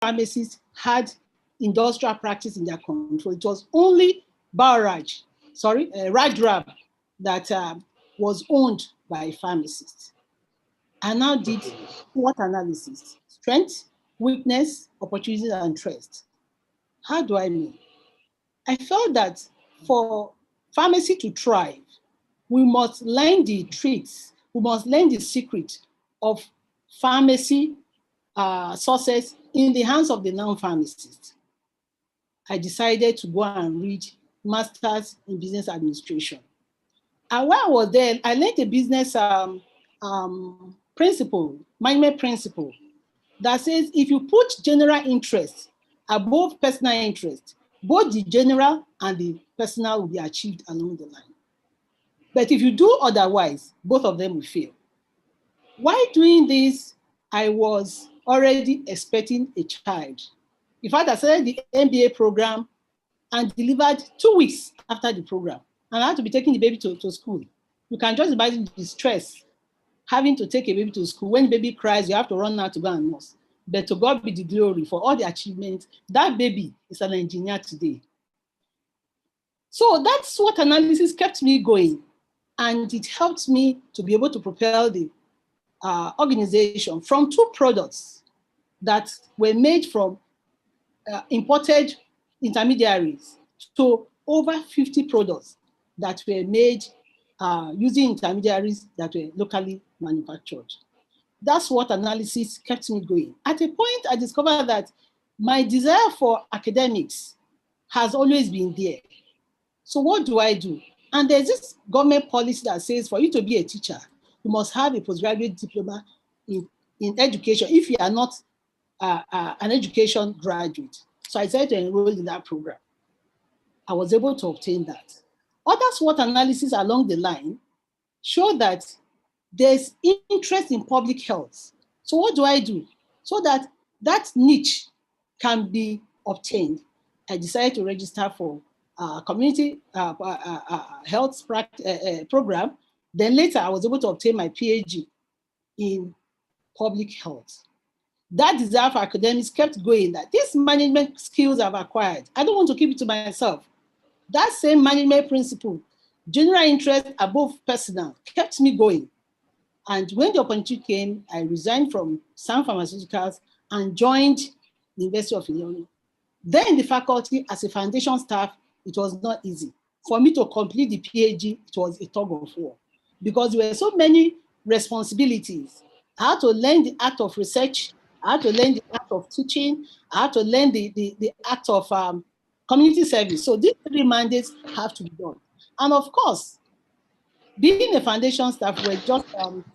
pharmacies had industrial practice in their control. It was only Raj Rab that was owned by pharmacists. I now did SWOT analysis: strength, weakness, opportunities, and threats. How do I mean? I felt that for pharmacy to thrive, we must learn the tricks, we must learn the secret of pharmacy success in the hands of the non-pharmacists. I decided to go and read Masters in Business Administration. And while I was there, I learned a business principle, management principle, that says if you put general interest above personal interest, both the general and the personal will be achieved along the line. But if you do otherwise, both of them will fail. While doing this, I was already expecting a child. In fact, I started the MBA program and delivered 2 weeks after the program. And I had to be taking the baby to school. You can just imagine the stress having to take a baby to school. When the baby cries, you have to run out to go and nurse. But to God be the glory for all the achievements. That baby is an engineer today. So that SWOT analysis kept me going, and it helped me to be able to propel the organization from 2 products that were made from imported intermediaries to over 50 products that were made using intermediaries that were locally manufactured. That's what analysis kept me going. At a point, I discovered that my desire for academics has always been there. So what do I do? And there's this government policy that says for you to be a teacher, you must have a postgraduate diploma in education if you are not an education graduate. So I decided to enroll in that program. I was able to obtain that. Other SWOT analysis along the line show that there's interest in public health. So what do I do? So that that niche can be obtained, I decided to register for community health program. Then later, I was able to obtain my PhD in public health. That desire for academics kept going, that these management skills I've acquired, I don't want to keep it to myself. That same management principle, general interest above personal, kept me going. And when the opportunity came, I resigned from Sun Pharmaceuticals and joined the University of Illinois. Then in the faculty, as a foundation staff, it was not easy. For me to complete the PhD, it was a tug of war because there were so many responsibilities. I had to learn the art of research, I had to learn the art of teaching, I had to learn the art of community service. So these 3 mandates have to be done. And of course, being a foundation staff, we're just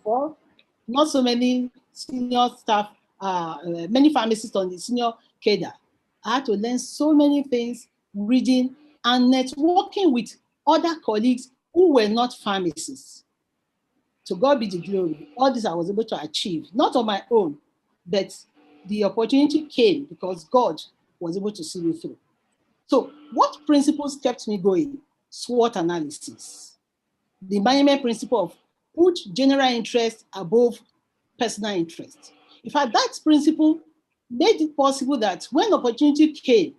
4, not so many senior staff, many pharmacists on the senior cadre. I had to learn so many things, reading and networking with other colleagues who were not pharmacists. To God be the glory. All this I was able to achieve, not on my own, but the opportunity came because God was able to see me through. So what principles kept me going? SWOT analysis. The management principle of put general interest above personal interest. In fact, that principle made it possible that when opportunity came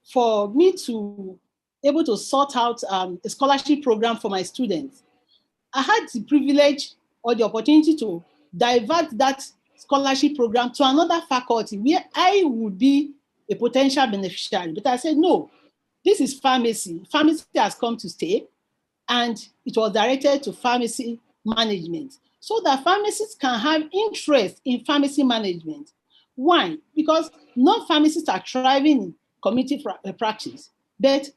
for me to able to sort out a scholarship program for my students, I had the privilege or the opportunity to divert that scholarship program to another faculty where I would be a potential beneficiary. But I said, no, this is pharmacy. Pharmacy has come to stay. And it was directed to pharmacy management so that pharmacists can have interest in pharmacy management. Why? Because non-pharmacists are thriving in community practice, but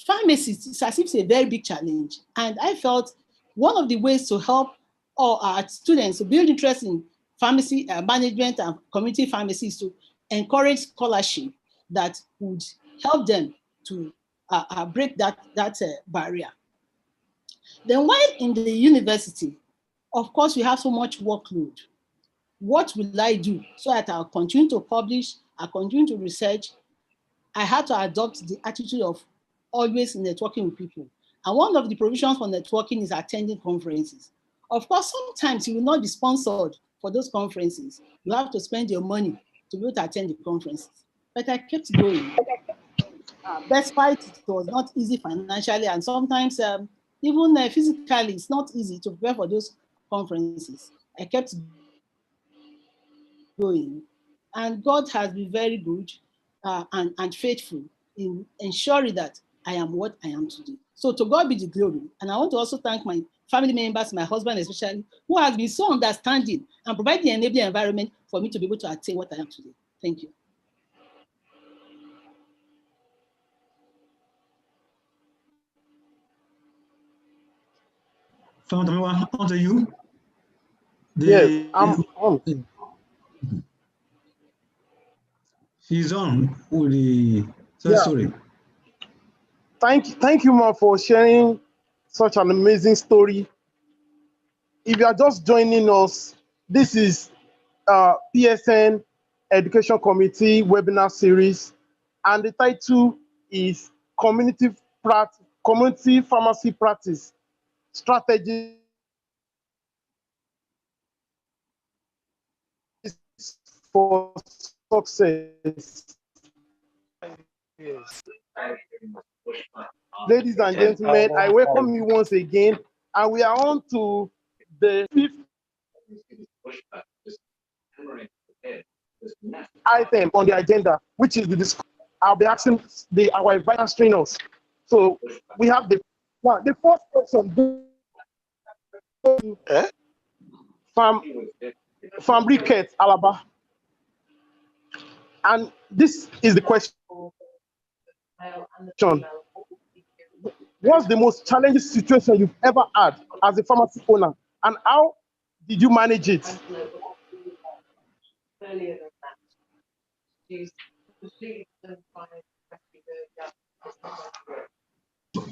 pharmacists, it's as if it's a very big challenge. And I felt one of the ways to help all our students to build interest in pharmacy management and community pharmacy is to encourage scholarship that would help them to break that barrier. Then while in the university, of course, we have so much workload. What will I do so that I'll continue to publish, I'll continue to research? I had to adopt the attitude of always networking with people. And one of the provisions for networking is attending conferences. Of course, sometimes you will not be sponsored for those conferences. You have to spend your money to be able to attend the conferences. but I kept going. Despite it was not easy financially, and sometimes even physically, it's not easy to prepare for those conferences. I kept going, and God has been very good and faithful in ensuring that I am what I am today. So to God be the glory. And I want to also thank my family members, my husband especially, who has been so understanding and provide the enabling environment for me to be able to attain what I am today. Thank you. Founder, onto you. Yes, I'm on. He's on with the story. Thank you, Ma, for sharing such an amazing story. If you are just joining us, this is PSN Education Committee webinar series, and the title is Community Pharmacy Practice Strategies for Success. Yes. Ladies and gentlemen, I welcome you once again, and we are on to the 5th item on the agenda, which is the discussion. I'll be asking our advisors trainers. So we have the first question. From Ricket Alaba, and this is the question: what's the most challenging situation you've ever had as a pharmacy owner, and how did you manage it?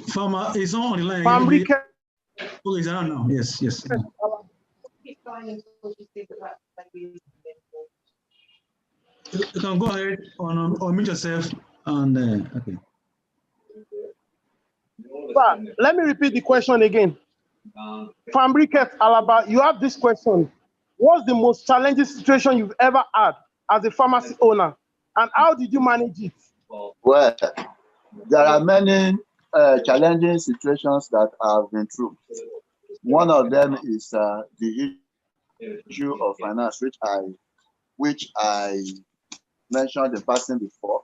Farmer is on the line. Oh, is on now? Yes. You can go ahead or mute yourself and okay. But let me repeat the question again. Fambriket Alaba, you have this question: what's the most challenging situation you've ever had as a pharmacy owner, and how did you manage it? Well, there are many challenging situations that I've been through. One of them is the issue of finance, which I mentioned in passing before.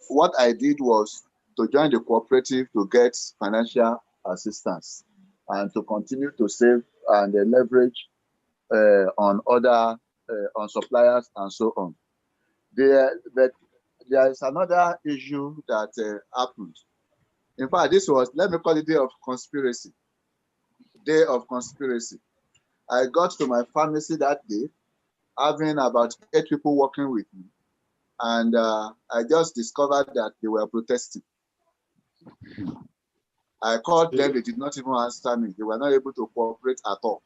What I did was to join the cooperative to get financial assistance and to continue to save and leverage on other on suppliers and so on. But there is another issue that happened. In fact, this was, let me call it day of conspiracy. Day of conspiracy. I got to my pharmacy that day, having about 8 people working with me. And I just discovered that they were protesting. I called them, they did not even answer me. They were not able to cooperate at all.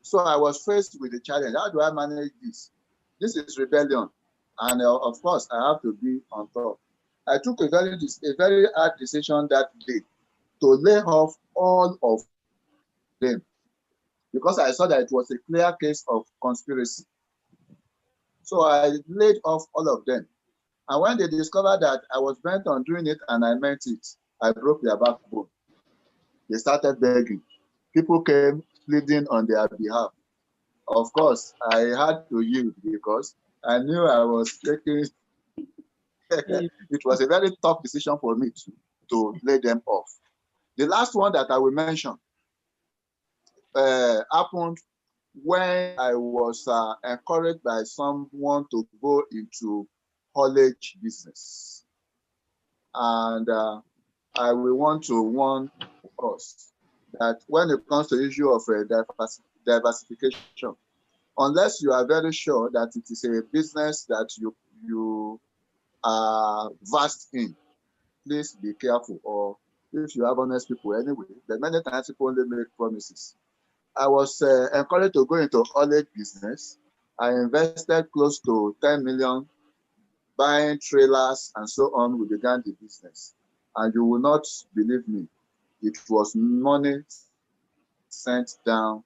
So I was faced with the challenge. How do I manage this? This is rebellion. And of course, I have to be on top. I took a very hard decision that day to lay off all of them because I saw that it was a clear case of conspiracy. So I laid off all of them. And when they discovered that I was bent on doing it and I meant it, I broke their backbone. They started begging. People came pleading on their behalf. Of course, I had to yield because I knew I was taking. It was a very tough decision for me to lay them off. The last one that I will mention happened when I was encouraged by someone to go into haulage business. And I will want to warn us that when it comes to the issue of diversification, unless you are very sure that it is a business that you are vast in, please be careful. Or if you have honest people anyway, but many times people only make promises. I was encouraged to go into haulage business. I invested close to 10 million buying trailers and so on. We began the business. And you will not believe me, it was money sent down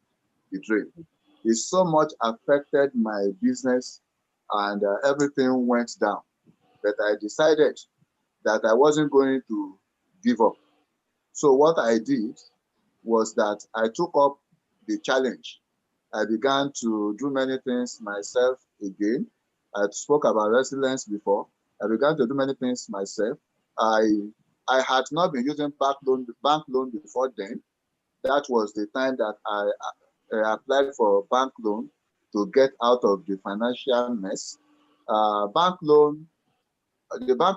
the drain. It so much affected my business and everything went down. But I decided that I wasn't going to give up. So what I did was that I took up the challenge. I began to do many things myself again. I spoke about resilience before. I began to do many things myself. I had not been using bank loan before then. That was the time that I applied for bank loan to get out of the financial mess. The bank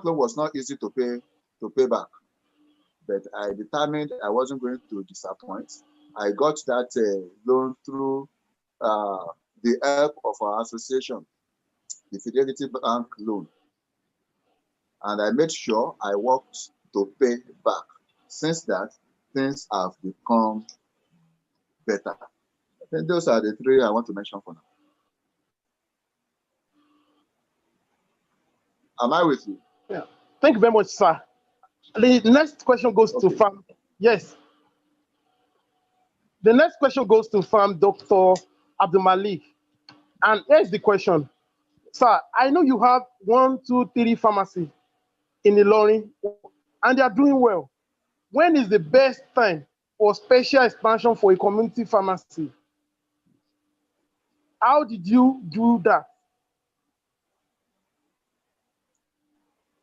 loan was not easy to pay back, but I determined I wasn't going to disappoint. I got that loan through the help of our association, the Fidelity Bank loan. And I made sure I worked to pay back. Since that, things have become better. I think those are the three I want to mention for now. Am I with you? Yeah. Thank you very much, sir. The next question goes to Farm. Yes. The next question goes to Farm Dr. Abdul Malik. And here's the question. Sir, I know you have 1, 2, 3 pharmacies in Ilorin, and they are doing well. When is the best time for special expansion for a community pharmacy? How did you do that?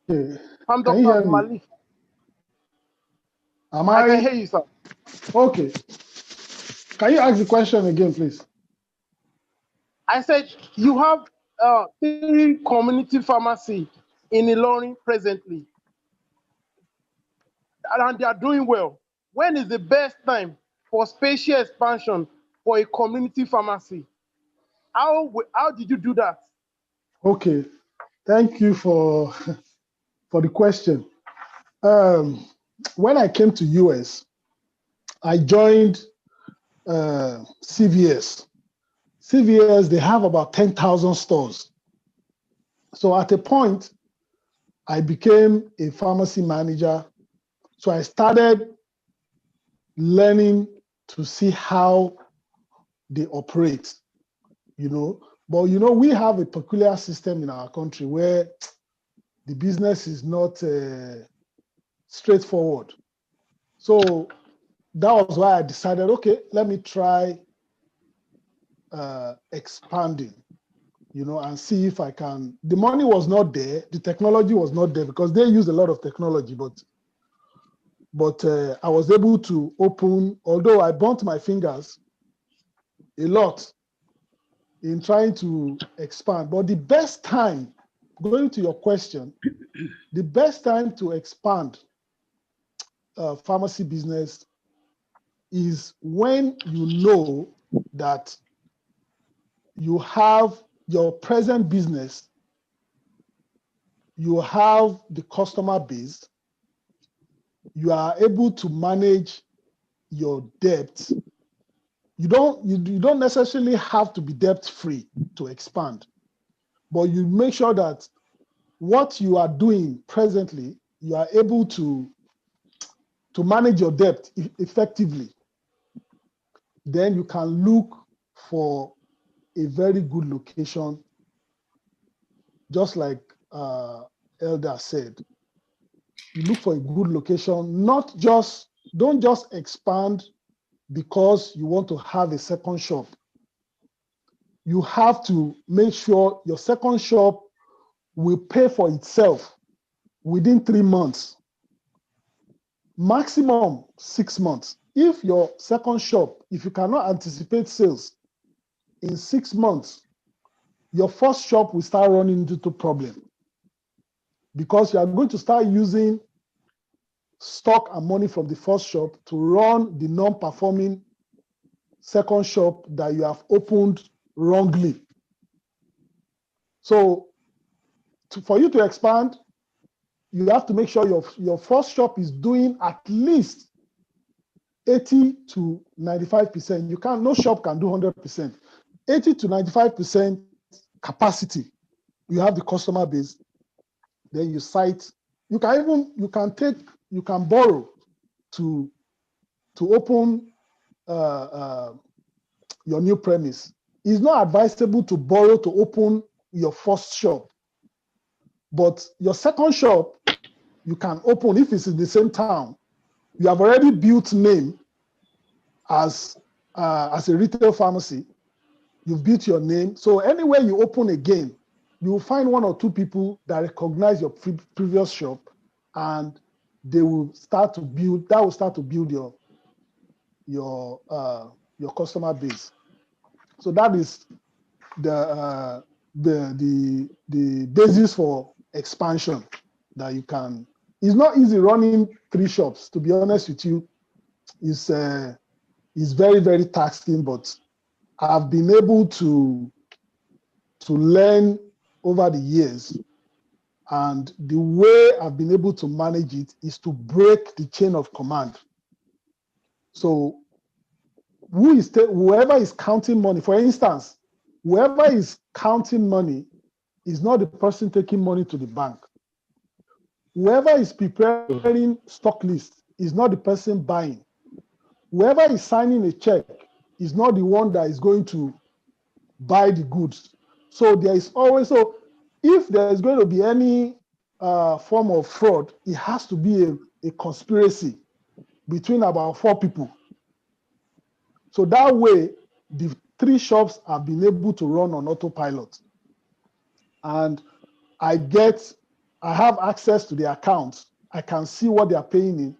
Okay. Farm Can you Dr. hear Abdul me? Malik. I can hear you, sir. Okay. Can you ask the question again, please? I said you have 3 community pharmacies in Ilorin presently, and they are doing well. When is the best time for spatial expansion for a community pharmacy? How did you do that? Okay. Thank you for the question. When I came to US, I joined CVS. CVS, they have about 10,000 stores. So at a point, I became a pharmacy manager. So I started learning to see how they operate, But, we have a peculiar system in our country where the business is not straightforward. So that was why I decided, okay, let me try expanding, and see if I can. The money was not there, the technology was not there because they use a lot of technology, but I was able to open, although I burnt my fingers a lot in trying to expand. But the best time, going to your question, the best time to expand pharmacy business is when you know that you have your present business, you have the customer base, you are able to manage your debt. You don't necessarily have to be debt-free to expand, but you make sure that what you are doing presently, you are able to manage your debt effectively. Then you can look for a very good location, just like Elder said. You look for a good location, don't just expand because you want to have a second shop. You have to make sure your second shop will pay for itself within 3 months, maximum 6 months. If your second shop, if you cannot anticipate sales in 6 months, your first shop will start running into problem because you are going to start using stock and money from the first shop to run the non-performing second shop that you have opened wrongly. So for you to expand, you have to make sure your first shop is doing at least 80 to 95%. No shop can do 100%. 80 to 95% capacity. You have the customer base. Then you cite. You can borrow to open your new premise. It's not advisable to borrow to open your first shop. But your second shop, you can open if it's in the same town. You have already built name as a retail pharmacy. You've built your name. So anywhere you open again, you will find one or two people that recognize your previous shop, and they will start to build. That will start to build your customer base. So that is the basis for expansion that you can. It's not easy running 3 shops, to be honest with you. It's very, very taxing, but I've been able to learn over the years, and the way I've been able to manage it is to break the chain of command. So whoever is counting money, for instance, whoever is counting money is not the person taking money to the bank. Whoever is preparing stock list is not the person buying. Whoever is signing a check is not the one that is going to buy the goods. So there is always, so if there is going to be any form of fraud, it has to be a conspiracy between about 4 people. So that way, the 3 shops have been able to run on autopilot. And I have access to the accounts. I can see what they are paying in,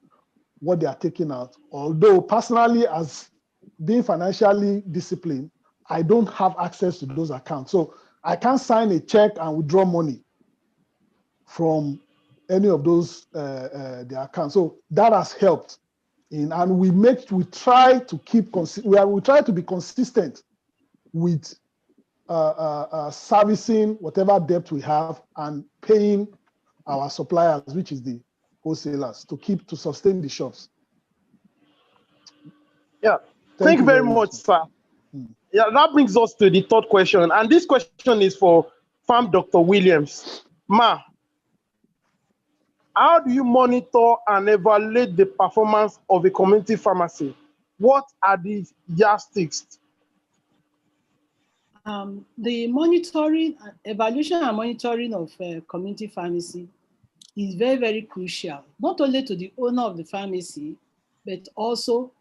what they are taking out. Although personally, as being financially disciplined, I don't have access to those accounts. So I can't sign a check and withdraw money from any of those the accounts. So that has helped. And we try to be consistent with servicing whatever debt we have and paying our suppliers, which is the wholesalers, to sustain the shops. Yeah, thank you very much, sir. Yeah, that brings us to the third question, and this question is for Farm Dr. Williams. Ma, how do you monitor and evaluate the performance of a community pharmacy? What are the yardsticks? The monitoring, evaluation and monitoring of community pharmacy is very, very crucial, not only to the owner of the pharmacy, but also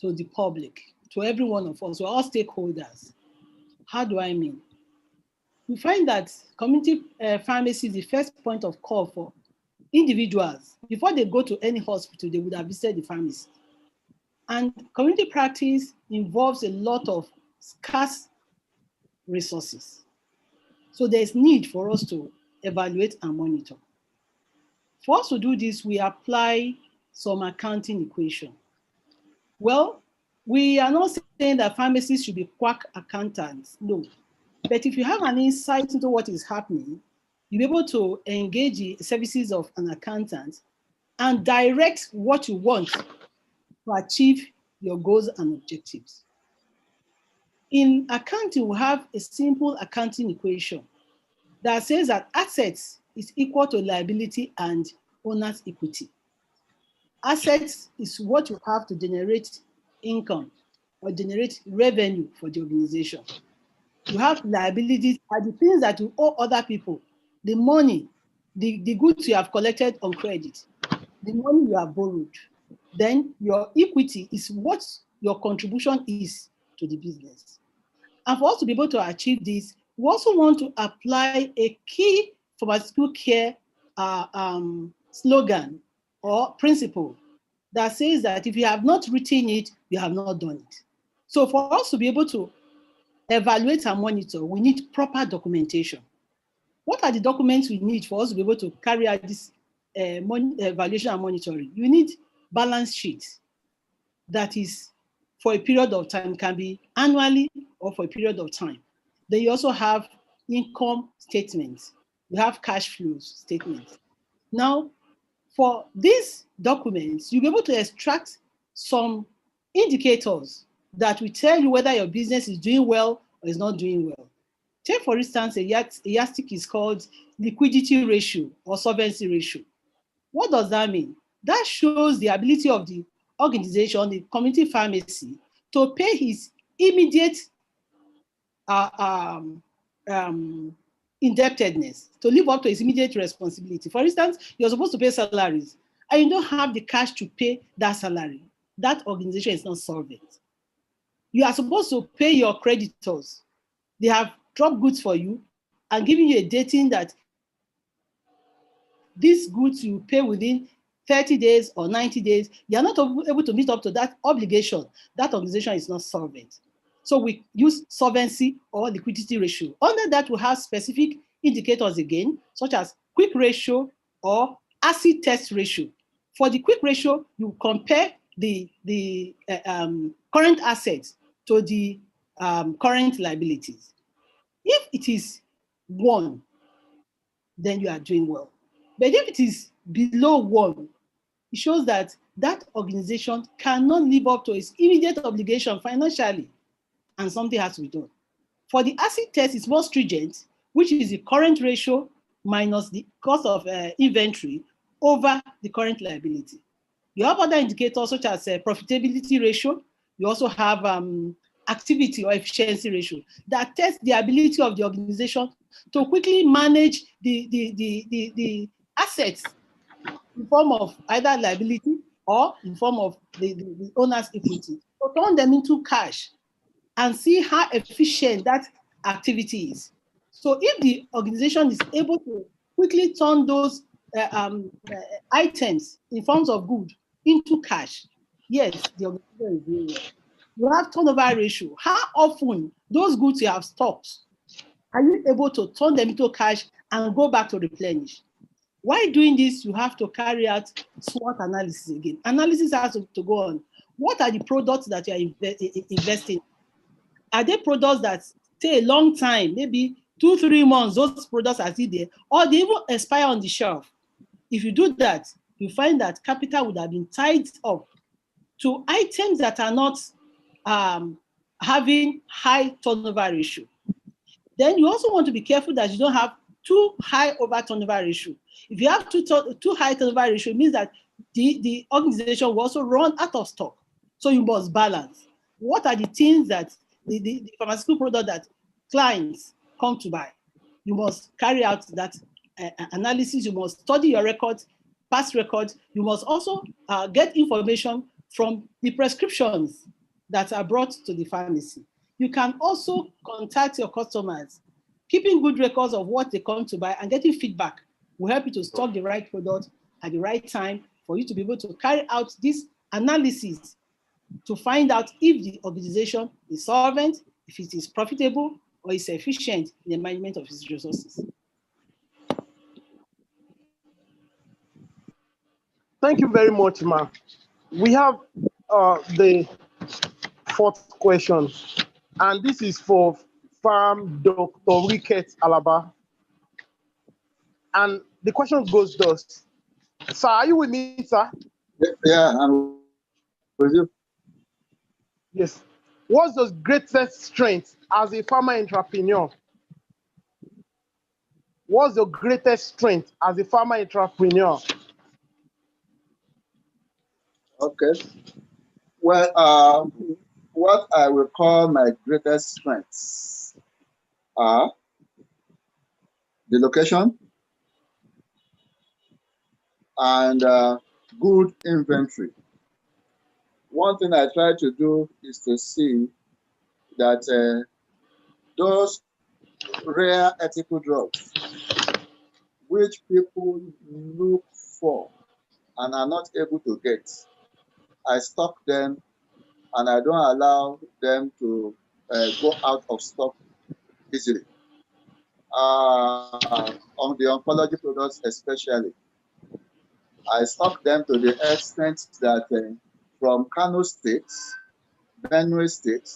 to the public, to every one of us, to all stakeholders. How do I mean? We find that community pharmacy is the first point of call for individuals. Before they go to any hospital, they would have visited the pharmacy. And community practice involves a lot of scarce resources. So there's need for us to evaluate and monitor. For us to do this, we apply some accounting equation. Well, we are not saying that pharmacists should be quack accountants, no. But if you have an insight into what is happening, you'll be able to engage the services of an accountant and direct what you want to achieve your goals and objectives. In accounting, we have a simple accounting equation that says that assets is equal to liability and owner's equity. Assets is what you have to generate income or generate revenue for the organization. You have liabilities are the things that you owe other people, the money, the goods you have collected on credit, the money you have borrowed. Then your equity is what your contribution is to the business. And for us to be able to achieve this, we also want to apply a key pharmaceutical care slogan or principle that says that if you have not written it, you have not done it. So for us to be able to evaluate and monitor, we need proper documentation. What are the documents we need for us to be able to carry out this evaluation and monitoring? You need balance sheets that is for a period of time, can be annually or for a period of time. Then you also have income statements. You have cash flows statements. Now, for these documents, you'll be able to extract some indicators that will tell you whether your business is doing well or is not doing well. Take, for instance, a yardstick is called liquidity ratio or solvency ratio. What does that mean? That shows the ability of the organization, the community pharmacy, to pay his immediate indebtedness to live up to its immediate responsibility. For instance, you're supposed to pay salaries and you don't have the cash to pay that salary. That organization is not solvent. You are supposed to pay your creditors. They have dropped goods for you and giving you a dating that these goods you pay within 30 days or 90 days. You are not able to meet up to that obligation. That organization is not solvent. So we use solvency or liquidity ratio. Under that, we have specific indicators again, such as quick ratio or acid test ratio. For the quick ratio, you compare the current assets to the current liabilities. If it is 1, then you are doing well. But if it is below 1, it shows that that organization cannot live up to its immediate obligation financially, and something has to be done. For the acid test, it's more stringent, which is the current ratio minus the cost of inventory over the current liability. You have other indicators such as profitability ratio. You also have activity or efficiency ratio that test the ability of the organization to quickly manage the assets in form of either liability or in form of the owner's equity. So turn them into cash and see how efficient that activity is. So if the organization is able to quickly turn those items in forms of good into cash, yes, the organization is doing well. You have turnover ratio. How often those goods you have stocked, are you able to turn them into cash and go back to replenish? While doing this, you have to carry out SWOT analysis again. Analysis has to go on. What are the products that you are investing in? Are they products that stay a long time, maybe 2-3 months, those products are still there, or they even expire on the shelf? If you do that, you find that capital would have been tied up to items that are not having high turnover ratio. Then you also want to be careful that you don't have too high over turnover ratio. If you have too high turnover ratio, it means that the organization will also run out of stock. So you must balance. What are the things that the pharmaceutical product that clients come to buy? You must carry out that analysis. You must study your records, past records. You must also get information from the prescriptions that are brought to the pharmacy. You can also contact your customers. Keeping good records of what they come to buy and getting feedback will help you to stock the right product at the right time for you to be able to carry out this analysis to find out if the organization is solvent, if it is profitable, or is efficient in the management of its resources. Thank you very much, Ma. We have the 4th question, and this is for Farm Dr. Ricket Alaba. And the question goes thus. Sir, are you with me, sir? Yeah, I'm with you. Yes. What's the greatest strength as a farmer entrepreneur? What's your greatest strength as a farmer entrepreneur? Okay. Well, what I will call my greatest strengths are the location and good inventory. One thing I try to do is to see that those rare ethical drugs which people look for and are not able to get, I stock them and I don't allow them to go out of stock easily. On the oncology products especially, I stock them to the extent that from Kano State, Benue State,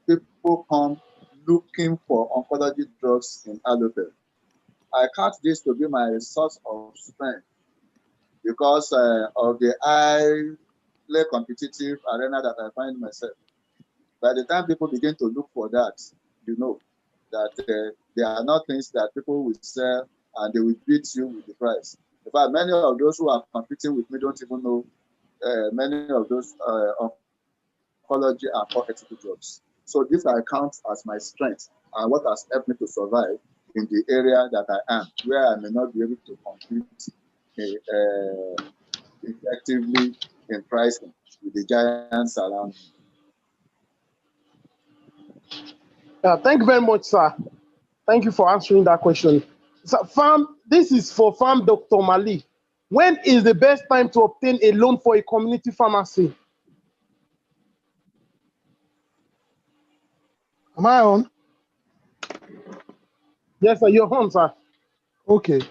people come looking for oncology drugs in Alobel. I count this to be my source of strength because of the highly competitive arena that I find myself. By the time people begin to look for that, you know that they are not things that people will sell and they will beat you with the price. In fact, many of those who are competing with me don't even know many of those oncology and ethical drugs. So this I count as my strength and what has helped me to survive in the area that I am, where I may not be able to compete effectively in pricing with the giants around me. Thank you very much, sir. Thank you for answering that question. So, this is for Farm Dr. Mali. When is the best time to obtain a loan for a community pharmacy? Am I on? Yes, sir, you're on, sir. Okay.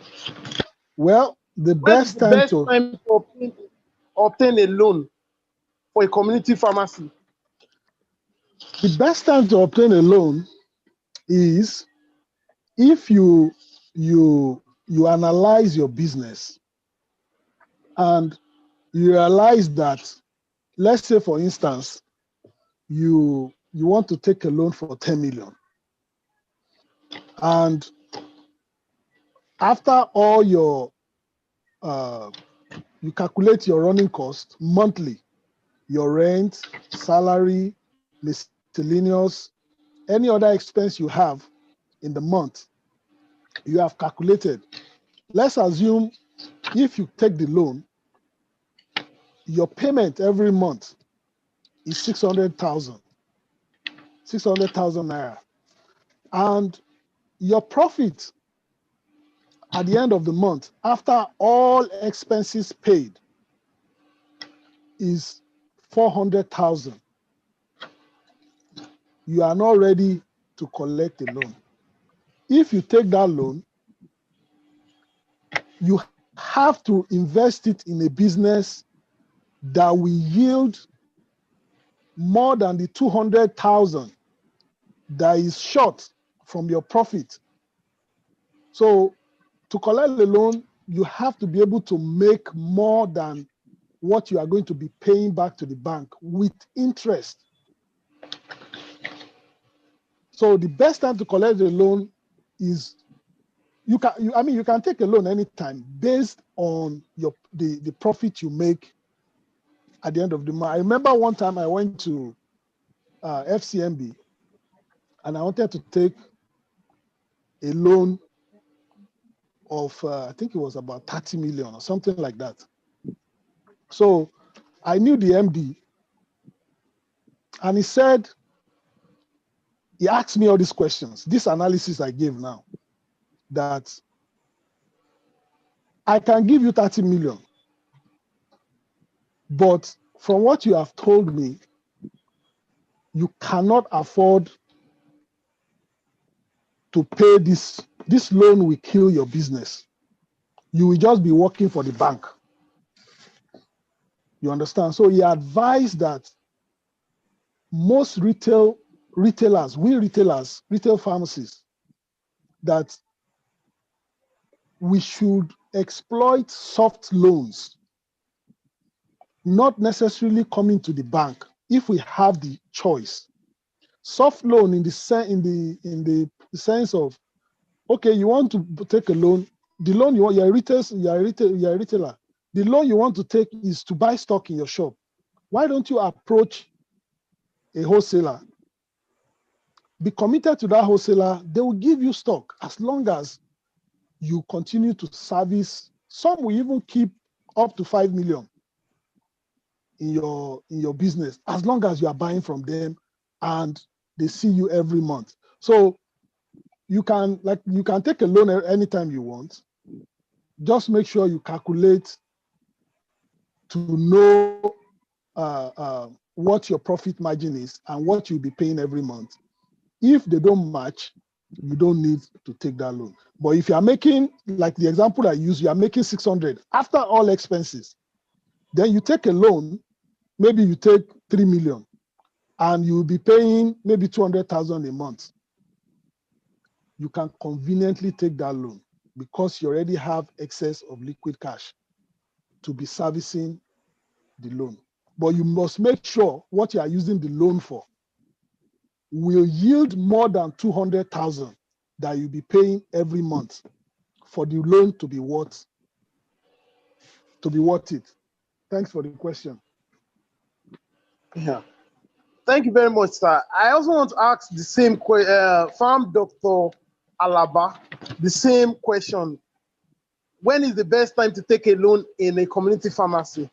Well, the When is best the time best to time to obtain a loan for a community pharmacy? obtain a loan is if you analyze your business and you realize that, let's say for instance, you want to take a loan for 10 million, and after all your you calculate your running cost monthly, your rent, salary, miscellaneous, any other expense you have in the month, you have calculated. Let's assume if you take the loan, your payment every month is 600,000 naira. And your profit at the end of the month, after all expenses paid, is 400,000. You are not ready to collect the loan. If you take that loan, you have to invest it in a business that will yield more than the 200,000 that is short from your profit. So to collect the loan, you have to be able to make more than what you are going to be paying back to the bank with interest. So the best time to collect the loan is you can take a loan anytime based on the profit you make at the end of the month. I remember one time I went to FCMB and I wanted to take a loan of I think it was about 30 million or something like that. So I knew the MD, and he asked me all these questions, this analysis I gave now, that I can give you 30 million, but from what you have told me, you cannot afford to pay this. This loan will kill your business. You will just be working for the bank. You understand? So he advised that most retail pharmacies, that we should exploit soft loans, not necessarily coming to the bank if we have the choice. Soft loan in the sense of, okay, you want to take a loan. The loan you want, you're a retailer. The loan you want to take is to buy stock in your shop. Why don't you approach a wholesaler? Be committed to that wholesaler. They will give you stock as long as you continue to service. Some will even keep up to 5 million in your business as long as you are buying from them and they see you every month. So you can take a loan anytime you want. Just make sure you calculate to know what your profit margin is and what you'll be paying every month. If they don't match, you don't need to take that loan. But if you are making, like the example I use, you are making 600 after all expenses, then you take a loan, maybe you take 3 million and you'll be paying maybe 200,000 a month. You can conveniently take that loan because you already have excess of liquid cash to be servicing the loan. But you must make sure what you are using the loan for will yield more than 200,000 that you'll be paying every month for the loan to be worth it. Thanks for the question. Yeah. Thank you very much, sir. I also want to ask the same question, Farm Dr. Alaba, the same question. When is the best time to take a loan in a community pharmacy?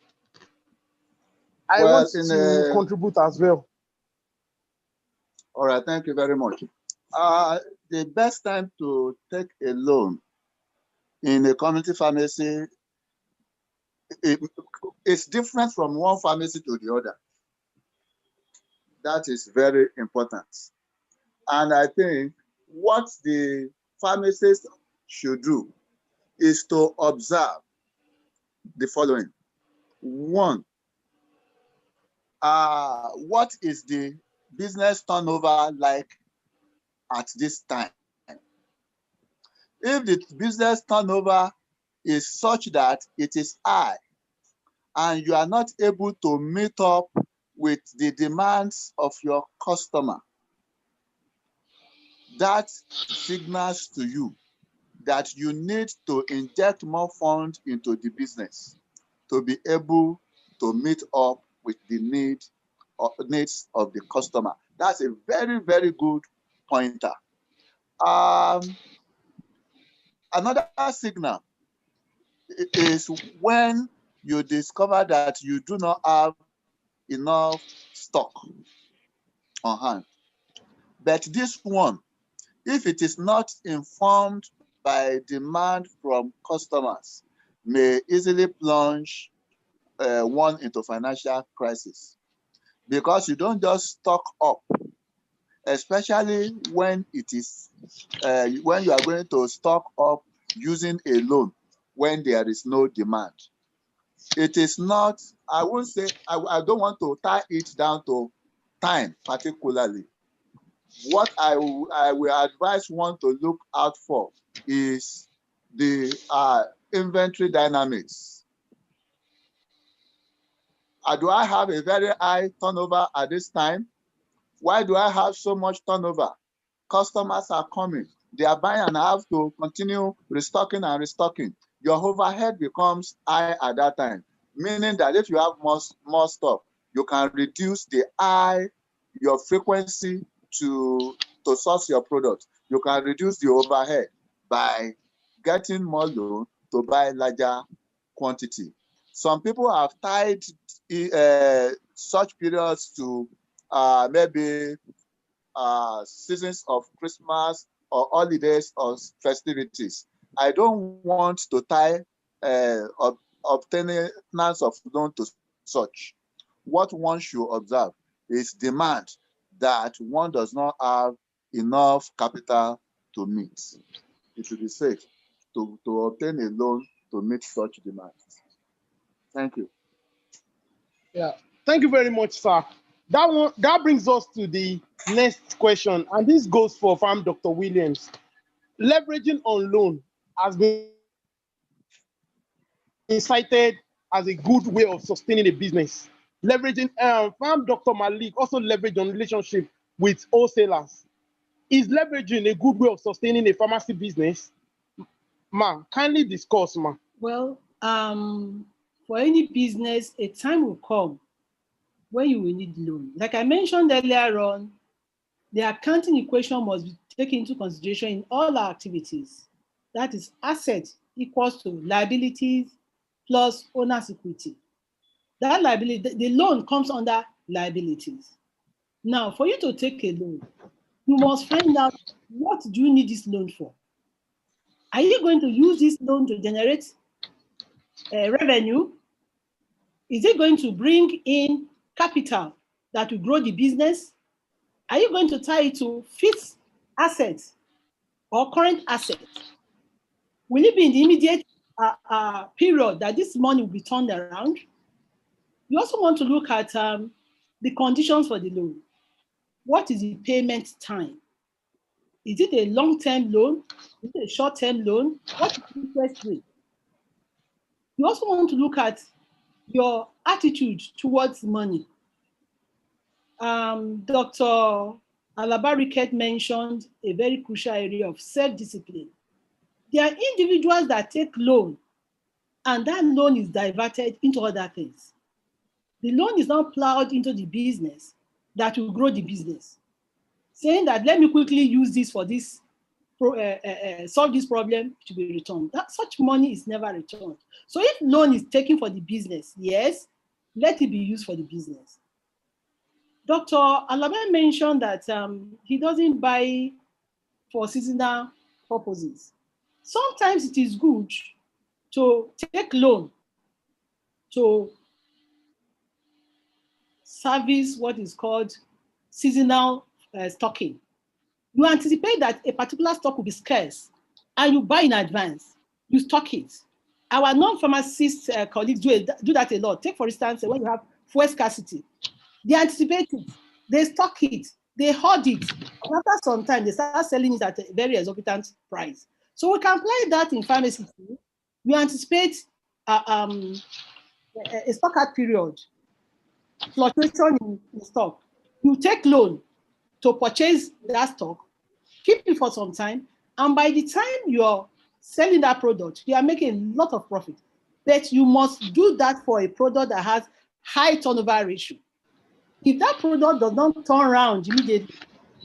I Well, want to contribute as well. All right, thank you very much. The best time to take a loan in a community pharmacy is different from one pharmacy to the other. That is very important. And I think what the pharmacist should do is to observe the following. One, what is the business turnover like at this time? If the business turnover is such that it is high and you are not able to meet up with the demands of your customer, that signals to you that you need to inject more funds into the business to be able to meet up with the needs of the customer. That's a very, very good pointer. Another signal is when you discover that you do not have enough stock on hand. But this one, if it is not informed by demand from customers, may easily plunge one into financial crisis, because you don't just stock up, especially when it is when you are going to stock up using a loan when there is no demand. It is not, I won't say, I don't want to tie it down to time particularly. What I will advise one to look out for is the inventory dynamics. Do I have a very high turnover at this time? Why do I have so much turnover? Customers are coming. They are buying and I have to continue restocking and restocking. Your overhead becomes high at that time, meaning that if you have more stuff, you can reduce your frequency to source your product. You can reduce the overhead by getting more loan to buy larger quantity. Some people have tied such periods to maybe seasons of Christmas or holidays or festivities. I don't want to tie obtaining of loan to such. What one should observe is demand that one does not have enough capital to meet. It should be safe to obtain a loan to meet such demands. Thank you. Yeah, thank you very much, sir. That brings us to the next question, and this goes for Farm Dr. Williams. Leveraging on loan has been cited as a good way of sustaining a business. Leveraging, Farm Dr. Malik also leveraged on relationship with wholesalers. Is leveraging a good way of sustaining a pharmacy business? Ma, kindly discuss, ma. Well, for any business, a time will come when you will need loan. Like I mentioned earlier on, the accounting equation must be taken into consideration in all our activities. That is, asset equals to liabilities plus owner's equity. That liability, the loan comes under liabilities. Now, for you to take a loan, you must find out, what do you need this loan for? Are you going to use this loan to generate revenue? Is it going to bring in capital that will grow the business? Are you going to tie it to fixed assets or current assets? Will it be in the immediate period that this money will be turned around? You also want to look at the conditions for the loan. What is the payment time? Is it a long-term loan? Is it a short-term loan? What is the interest rate? You also want to look at your attitude towards money. Dr. Alaba mentioned a very crucial area of self-discipline. There are individuals that take loan and that loan is diverted into other things. The loan is not plowed into the business that will grow the business, saying that let me quickly use this for this solve this problem, to be returned. Such money is never returned. So if loan is taken for the business, yes, let it be used for the business. Dr. Alabe mentioned that he doesn't buy for seasonal purposes. Sometimes it is good to take loan to service what is called seasonal stocking. You anticipate that a particular stock will be scarce and you buy in advance, you stock it. Our non-pharmacist colleagues do that a lot. Take, for instance, when you have fuel scarcity, they anticipate it, they stock it, they hoard it. And after some time, they start selling it at a very exorbitant price. So we can apply that in pharmacy too. We anticipate a stock out period, fluctuation in stock. You take loan to purchase that stock, keep it for some time, and by the time you're selling that product, you are making a lot of profit. But you must do that for a product that has high turnover ratio. If that product does not turn around immediately,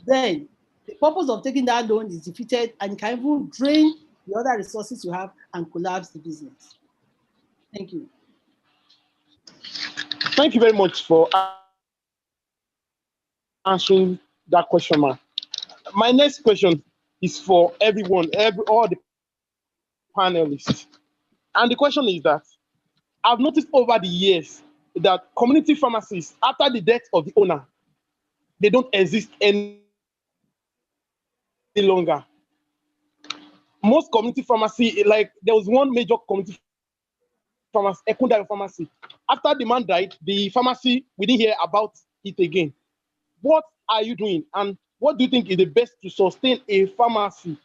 then the purpose of taking that loan is defeated and can even drain the other resources you have and collapse the business. Thank you. Thank you very much for answering that question, man. My next question is for everyone, all the panelists. And the question is that I've noticed over the years that community pharmacies, after the death of the owner, they don't exist any longer. Most community pharmacy, like there was one major community pharmacy, Ekunda pharmacy. After the man died, the pharmacy, we didn't hear about it again. What are you doing? And what do you think is the best to sustain a pharmacy,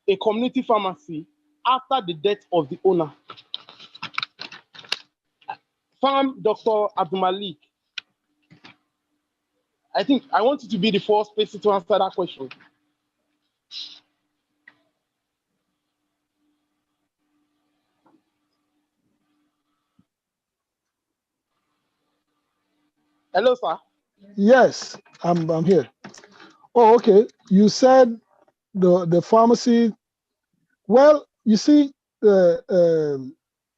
a community pharmacy, after the death of the owner? Dr. Abdulmalik, I think I want you to be the first person to answer that question. Hello, sir. Yes, I'm here. Oh, okay. You said the pharmacy. Well, you see,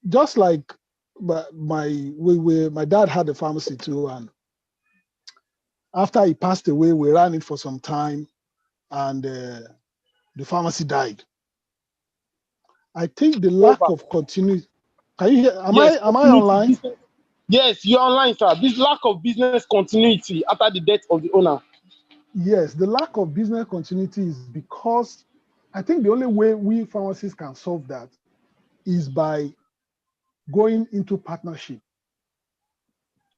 just like my dad had a pharmacy too, and after he passed away, we ran it for some time, and the pharmacy died. I think the lack of continuity. Can you hear? Am I online? Yes, you're online, sir. This lack of business continuity after the death of the owner. Yes, the lack of business continuity is because I think the only way we pharmacists can solve that is by going into partnership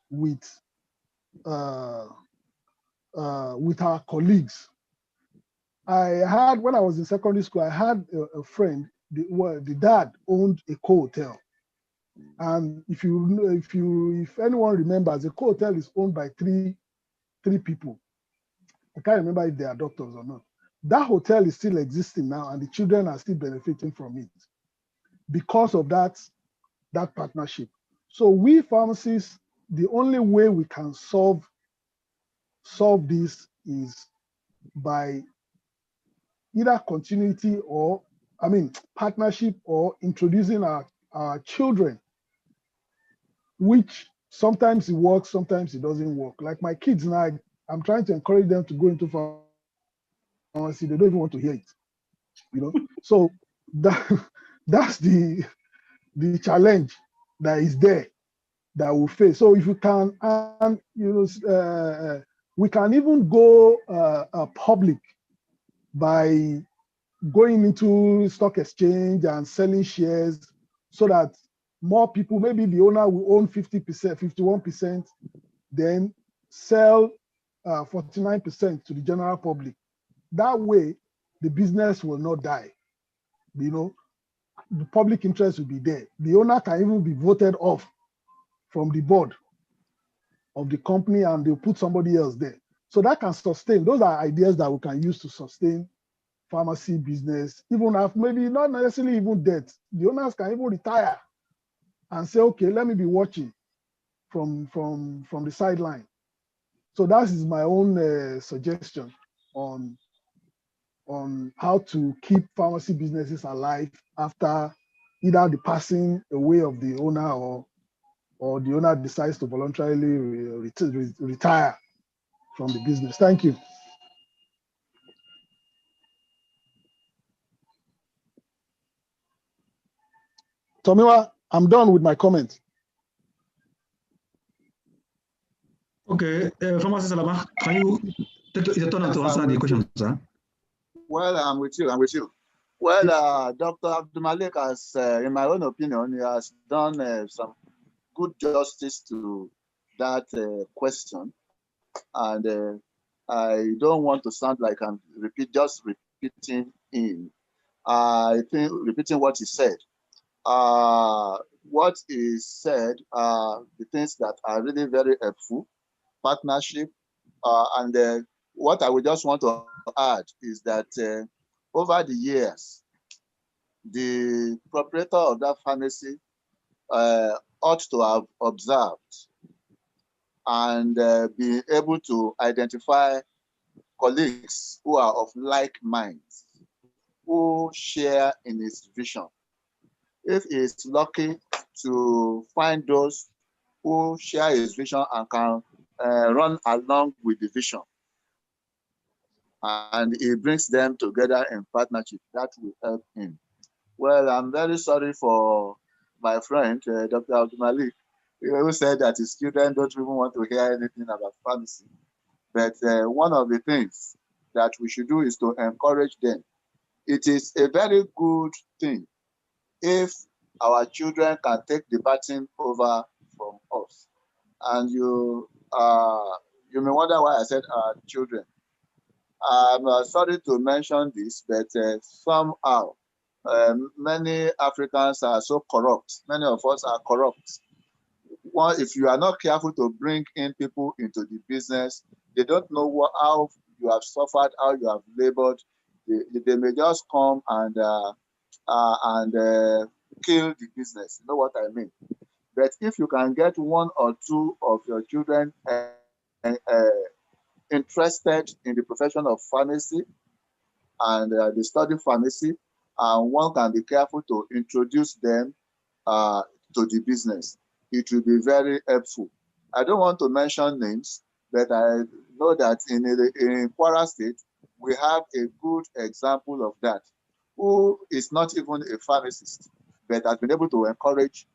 with our colleagues. I had, when I was in secondary school, I had a friend. The dad owned a co-hotel, and if anyone remembers, a co-hotel is owned by three people. I can't remember if they are doctors or not. That hotel is still existing now, and the children are still benefiting from it because of that partnership. So we pharmacists, the only way we can solve this is by either continuity or, partnership, or introducing our children, which sometimes it works, sometimes it doesn't work. Like my kids now, I'm trying to encourage them to go into pharmacy. They don't even want to hear it, So that's the challenge that is there that we face. So if you can, and we can even go public by going into stock exchange and selling shares, so that more people, maybe the owner will own 50%, 51%, then sell 49% to the general public. That way, the business will not die. The public interest will be there. The owner can even be voted off from the board of the company, and they'll put somebody else there. So that can sustain. Those are ideas that we can use to sustain pharmacy business, even if maybe not necessarily even debt. The owners can even retire and say, okay, let me be watching from the sideline. So that is my own suggestion on on how to keep pharmacy businesses alive after either the passing away of the owner or the owner decides to voluntarily retire from the business. Thank you. Tomiwa, I'm done with my comments. Okay, Pharmacist Alaba, can you take your turn to answer the question, sir? Well, I'm with you. Well, Dr. Abdulmalik has, in my own opinion, he has done some good justice to that question. And I don't want to sound like I'm repeating him. I think repeating what he said. What he said, the things that are really very helpful, partnership, and what I would just want to add is that over the years, the proprietor of that pharmacy ought to have observed and be able to identify colleagues who are of like minds, who share in his vision. If he is lucky to find those who share his vision and can run along with the vision, and he brings them together in partnership, that will help him. Well, I'm very sorry for my friend, Dr. Abdulmalik, who said that his children don't even want to hear anything about pharmacy. But one of the things that we should do is to encourage them. It is a very good thing if our children can take the baton over from us. And you may wonder why I said our children. I'm sorry to mention this, but somehow many Africans are so corrupt. Many of us are corrupt. One, if you are not careful to bring in people into the business, they don't know how you have suffered, how you have labored. They may just come and kill the business. You know what I mean? But if you can get one or two of your children interested in the profession of pharmacy and they study pharmacy, and one can be careful to introduce them to the business, it will be very helpful. I don't want to mention names, but I know that in Kwara State, we have a good example of that, who is not even a pharmacist, but has been able to encourage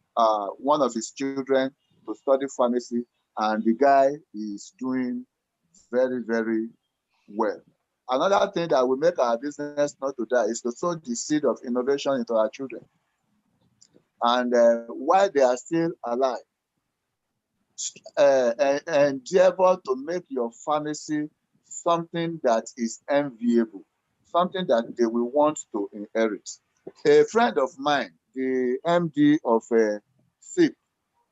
one of his children to study pharmacy, and the guy is doing very, very well. Another thing that will make our business not to die is to sow the seed of innovation into our children. And while they are still alive, endeavor to make your pharmacy something that is enviable, something that they will want to inherit. A friend of mine, the MD of SIP,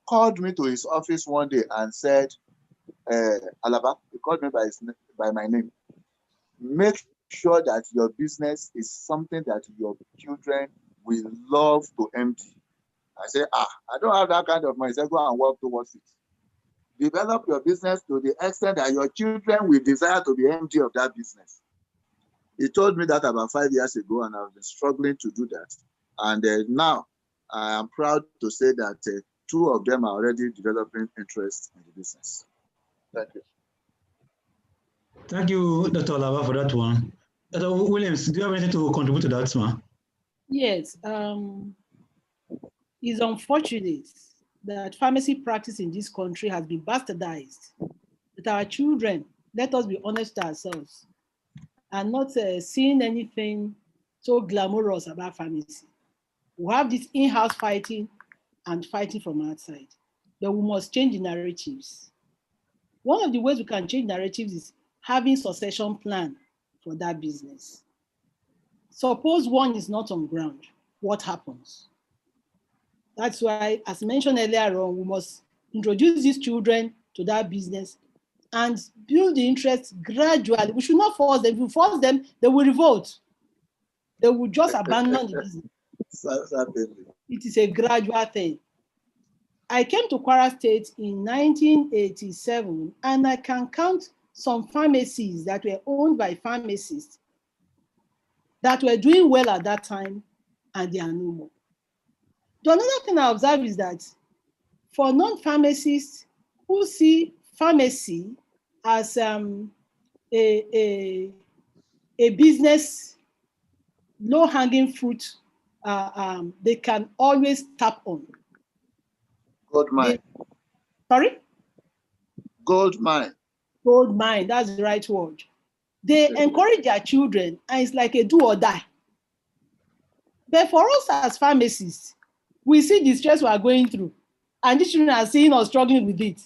called me to his office one day and said, Alaba, he called me by my name, make sure that your business is something that your children will love to empty. I say, I don't have that kind of money. Say, go and work towards it. Develop your business to the extent that your children will desire to be MD of that business. He told me that about 5 years ago, and I've been struggling to do that. And now I am proud to say that 2 of them are already developing interest in the business. Thank you. Thank you, Dr. Alaba, for that one. Dr. Williams, do you have anything to contribute to that, man? Yes. It's unfortunate that pharmacy practice in this country has been bastardized. That our children, let us be honest to ourselves, are not seeing anything so glamorous about pharmacy. We have this in-house fighting and fighting from outside. But we must change the narratives. One of the ways we can change narratives is having succession plan for that business. Suppose one is not on ground, what happens? That's why, as mentioned earlier on, we must introduce these children to that business and build the interest gradually. We should not force them. If we force them, they will revolt. They will just abandon the business. It is a gradual thing. I came to Kwara State in 1987, and I can count some pharmacies that were owned by pharmacists that were doing well at that time, and they are no more. The another thing I observe is that for non-pharmacists who see pharmacy as a business, low-hanging fruit, they can always tap on. Gold mine. Sorry? Gold mine. Gold mine, that's the right word. They encourage their children, and it's like a do or die. But for us as pharmacists, we see the stress we are going through, and these children are seeing us struggling with it.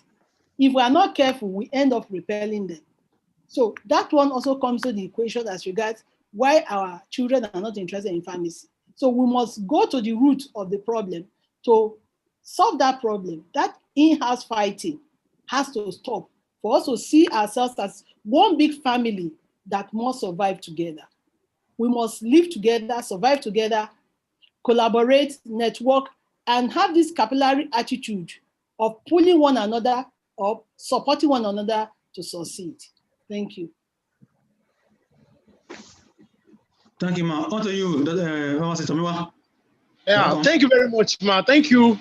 If we are not careful, we end up repelling them. So that one also comes to the equation as regards why our children are not interested in pharmacy. So we must go to the root of the problem to solve that problem. That in-house fighting has to stop for us to see ourselves as one big family that must survive together. We must live together, survive together, collaborate, network, and have this capillary attitude of pulling one another up, supporting one another to succeed. Thank you. Thank you, Ma. On to you, Pharmacist Tomiwa. Yeah, thank you very much, Ma. Thank you,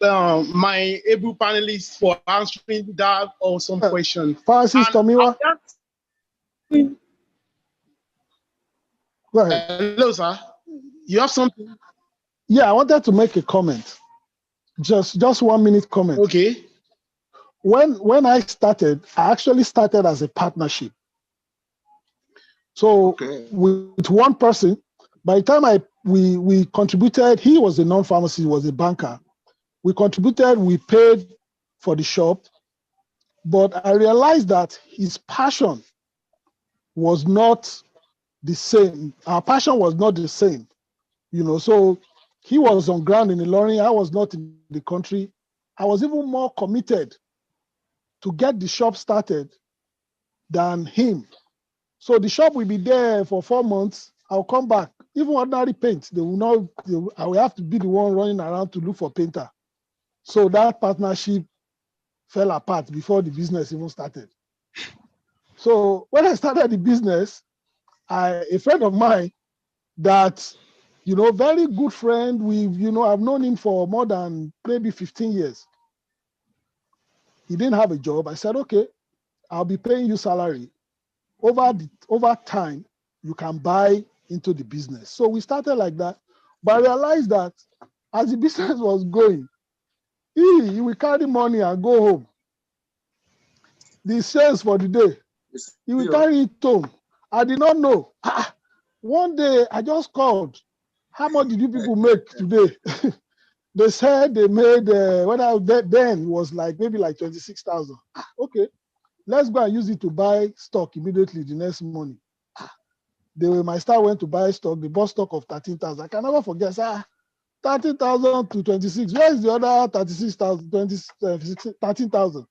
my able panelists, for answering that awesome question. Pharmacist Tomiwa. Go ahead. Hello, sir. You have something? Yeah, I wanted to make a comment. Just 1 minute comment. Okay. When I started, I actually started as a partnership. So with one person, by the time we contributed, he was a non-pharmacist, he was a banker. We contributed, we paid for the shop, but I realized that his passion was not the same. Our passion was not the same, so he was on ground in Ilorin, I was not in the country. I was even more committed to get the shop started than him. So the shop will be there for 4 months. I'll come back. Even ordinary paint, I will have to be the one running around to look for painter. So that partnership fell apart before the business even started. So when I started the business, a friend of mine that, very good friend, I've known him for more than maybe 15 years. He didn't have a job. I said, okay, I'll be paying you salary. Over time, you can buy into the business. So we started like that, but I realized that as the business was going, he will carry money and go home. The sales for the day, he will carry it home. I did not know. One day I just called. How much did you people make today? They said they made, when I was then, it was maybe 26,000. Okay. Let's go and use it to buy stock immediately the next morning. My staff went to buy stock. They bought stock of 13,000. I can never forget. 13,000 to 26. Where is the other 36,000, 13,000?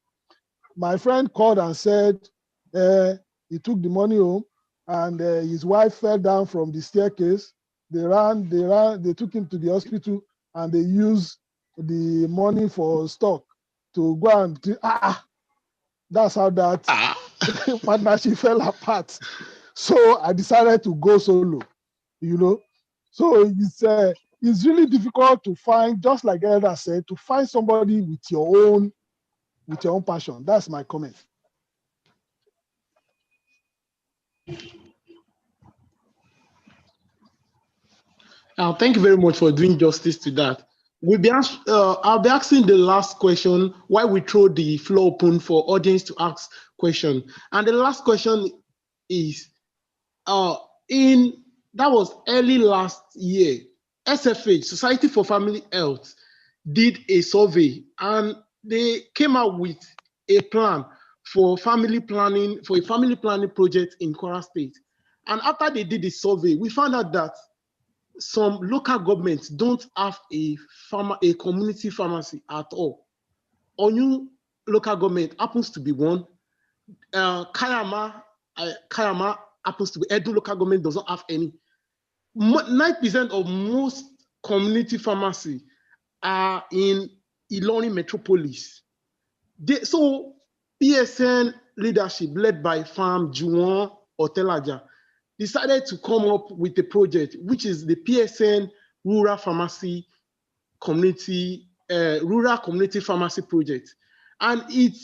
My friend called and said he took the money home, and his wife fell down from the staircase. They took him to the hospital, and they used the money for stock to go and that's how that partnership fell apart. So I decided to go solo, So it's really difficult to find, just like Elder said, to find somebody with your own passion. That's my comment. Thank you very much for doing justice to that. I'll be asking the last question while we throw the floor open for audience to ask question. And the last question is, that was early last year, SFH, Society for Family Health, did a survey, and they came out with a plan for a family planning project in Kwara State. And after they did the survey, we found out that some local governments don't have a community pharmacy at all. Onyu local government happens to be one. Kayama happens to be, Edo local government doesn't have any. 9% of most community pharmacy are in Ilorin metropolis. So PSN leadership led by Farm Juwon Otelaja, decided to come up with a project, which is the PSN Rural Pharmacy Community, Rural Community Pharmacy Project. And it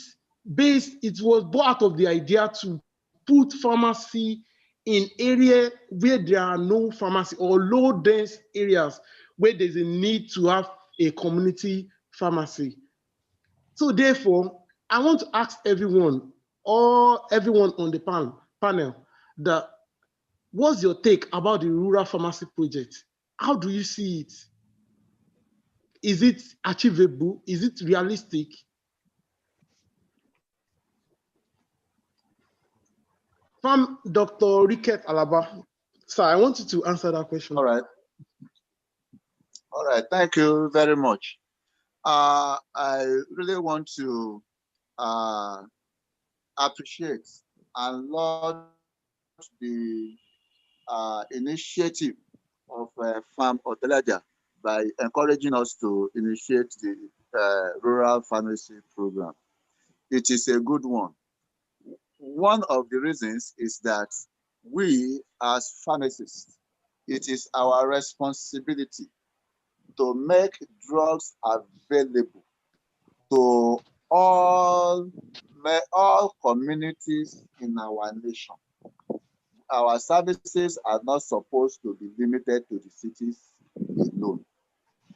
was born out of the idea to put pharmacy in areas where there are no pharmacy or low dense areas where there's a need to have a community pharmacy. So therefore, I want to ask everyone on the panel that what's your take about the rural pharmacy project? How do you see it? Is it achievable? Is it realistic? From Dr. Riket Alaba. Sir, I want you to answer that question. All right. All right. Thank you very much. I really want to appreciate and laud the initiative of Farm Otelaja by encouraging us to initiate the rural pharmacy program. It is a good one. One of the reasons is that we as pharmacists, it is our responsibility to make drugs available to all communities in our nation. Our services are not supposed to be limited to the cities alone.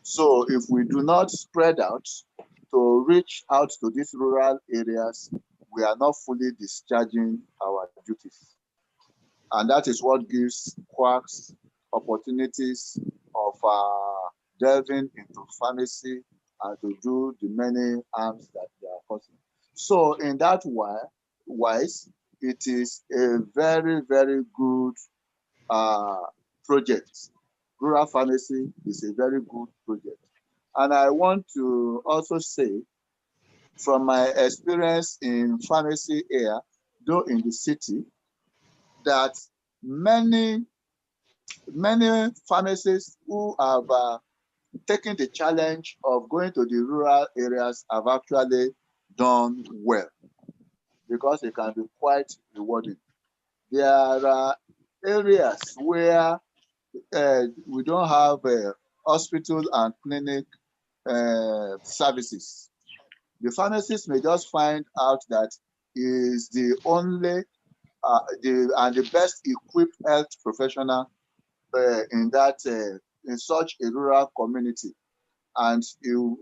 So if we do not spread out to reach out to these rural areas, we are not fully discharging our duties. And that is what gives quacks opportunities of delving into pharmacy and to do the many harms that they are causing. So in that wise, it is a very, very good project. Rural pharmacy is a very good project. And I want to also say, from my experience in pharmacy here, though in the city, that many pharmacists who have taken the challenge of going to the rural areas have actually done well, because it can be quite rewarding. There are areas where we don't have hospital and clinic services. The pharmacist may just find out that he is the only the best equipped health professional in such a rural community, and he will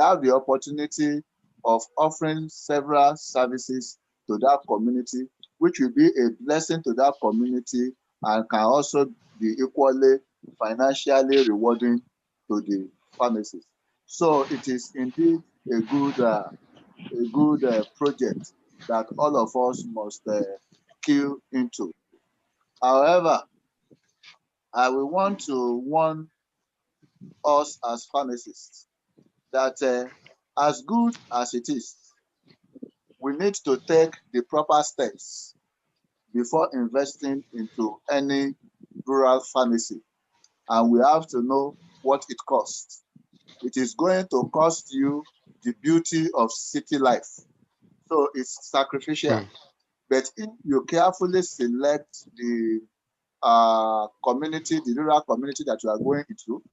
have the opportunity of offering several services to that community, which will be a blessing to that community and can also be equally financially rewarding to the pharmacist. So it is indeed a good project that all of us must key into. However, I will want to warn us as pharmacists that as good as it is, we need to take the proper steps before investing into any rural pharmacy. And we have to know what it costs. It is going to cost you the beauty of city life. So it's sacrificial. But if you carefully select the community, the rural community that you are going into,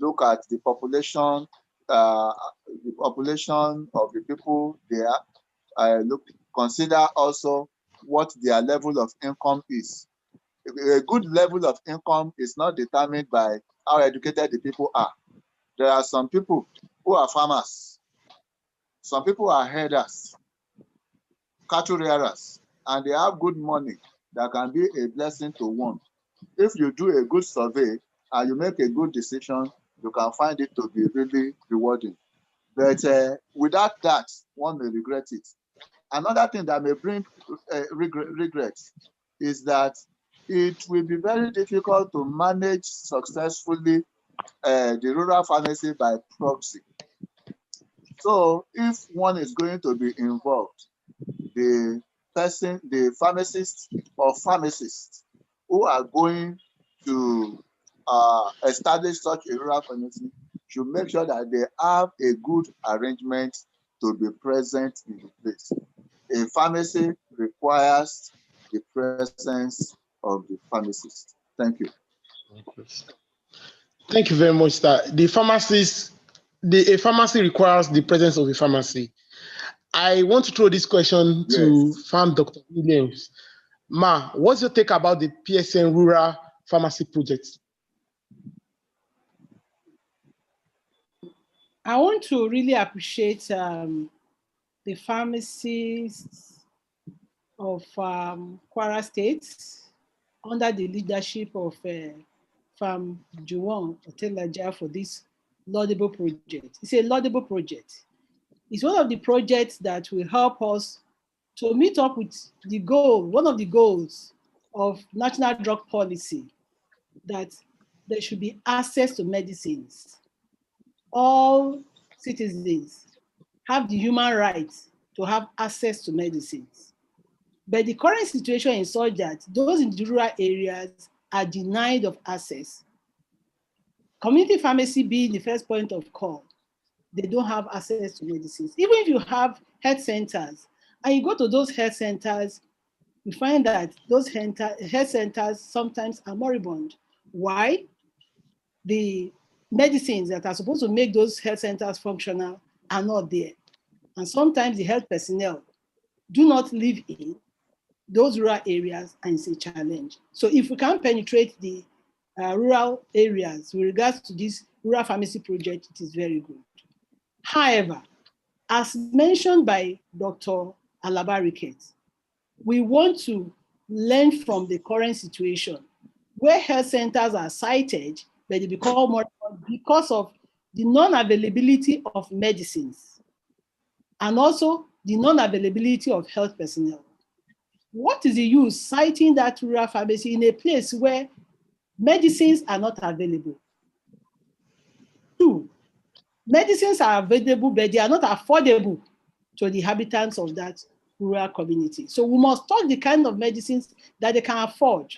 look at the population of the people there, consider also what their level of income is. A good level of income is not determined by how educated the people are. There are some people who are farmers, some people are herders, cattle rearers, and they have good money that can be a blessing to one. If you do a good survey and you make a good decision, you can find it to be really rewarding. But without that, one may regret it. Another thing that may bring regret is that it will be very difficult to manage successfully the rural pharmacy by proxy. So if one is going to be involved, the pharmacist or pharmacists who are going to establish such a rural community should make sure that they have a good arrangement to be present in the place. A pharmacy requires the presence of the pharmacist. Thank you. Thank you very much, sir. A pharmacy requires the presence of a pharmacy. I want to throw this question to Farm Dr. Williams. Ma, what's your take about the PSN Rural Pharmacy Project? I want to really appreciate the pharmacists of Kwara State under the leadership of Farm Juwon Otelaja for this laudable project. It's a laudable project. It's one of the projects that will help us to meet up with the goal, one of the goals of National Drug Policy, that there should be access to medicines. All citizens have the human right to have access to medicines. But the current situation is such that those in the rural areas are denied of access. Community pharmacy being the first point of call, they don't have access to medicines. Even if you have health centers, and you go to those health centers, you find that those health centers sometimes are moribund. Why? The medicines that are supposed to make those health centers functional are not there. And sometimes the health personnel do not live in those rural areas, and it's a challenge. So if we can penetrate the rural areas with regards to this rural pharmacy project, it is very good. However, as mentioned by Dr. Alaba, we want to learn from the current situation where health centers are cited, but they become more because of the non-availability of medicines and also the non-availability of health personnel. What is the use citing that rural pharmacy in a place where medicines are not available? 2, medicines are available, but they are not affordable to the inhabitants of that rural community. So we must talk the kind of medicines that they can afford.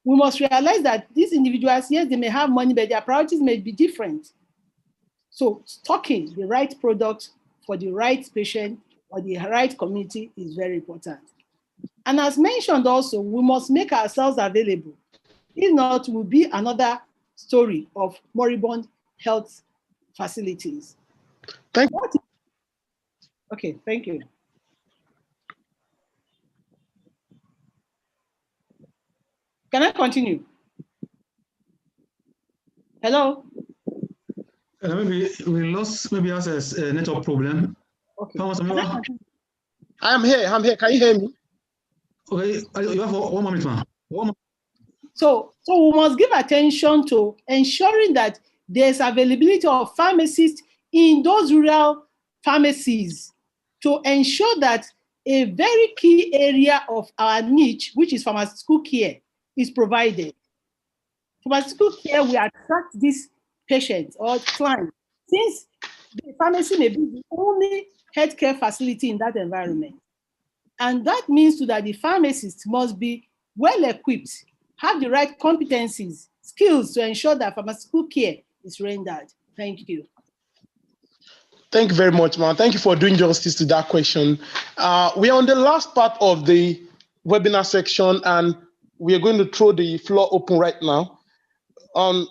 We must realize that these individuals, yes, they may have money, but their priorities may be different. So stocking the right product for the right patient or the right community is very important. And as mentioned also, we must make ourselves available. If not, it will be another story of moribund health facilities. Okay, thank you. Can I continue? Hello? Maybe we lost, maybe has a network problem. Okay. I am here. Can you hear me? Okay, you have 1 moment, man. So we must give attention to ensuring that there's availability of pharmacists in those rural pharmacies to ensure that a very key area of our niche, which is pharmaceutical care, is provided. Pharmaceutical care will attract these patients or clients, since the pharmacy may be the only healthcare facility in that environment. And that means that the pharmacist must be well equipped, have the right competencies, skills to ensure that pharmaceutical care is rendered. Thank you. Thank you very much, man. Thank you for doing justice to that question. We are on the last part of the webinar section, and we are going to throw the floor open right now.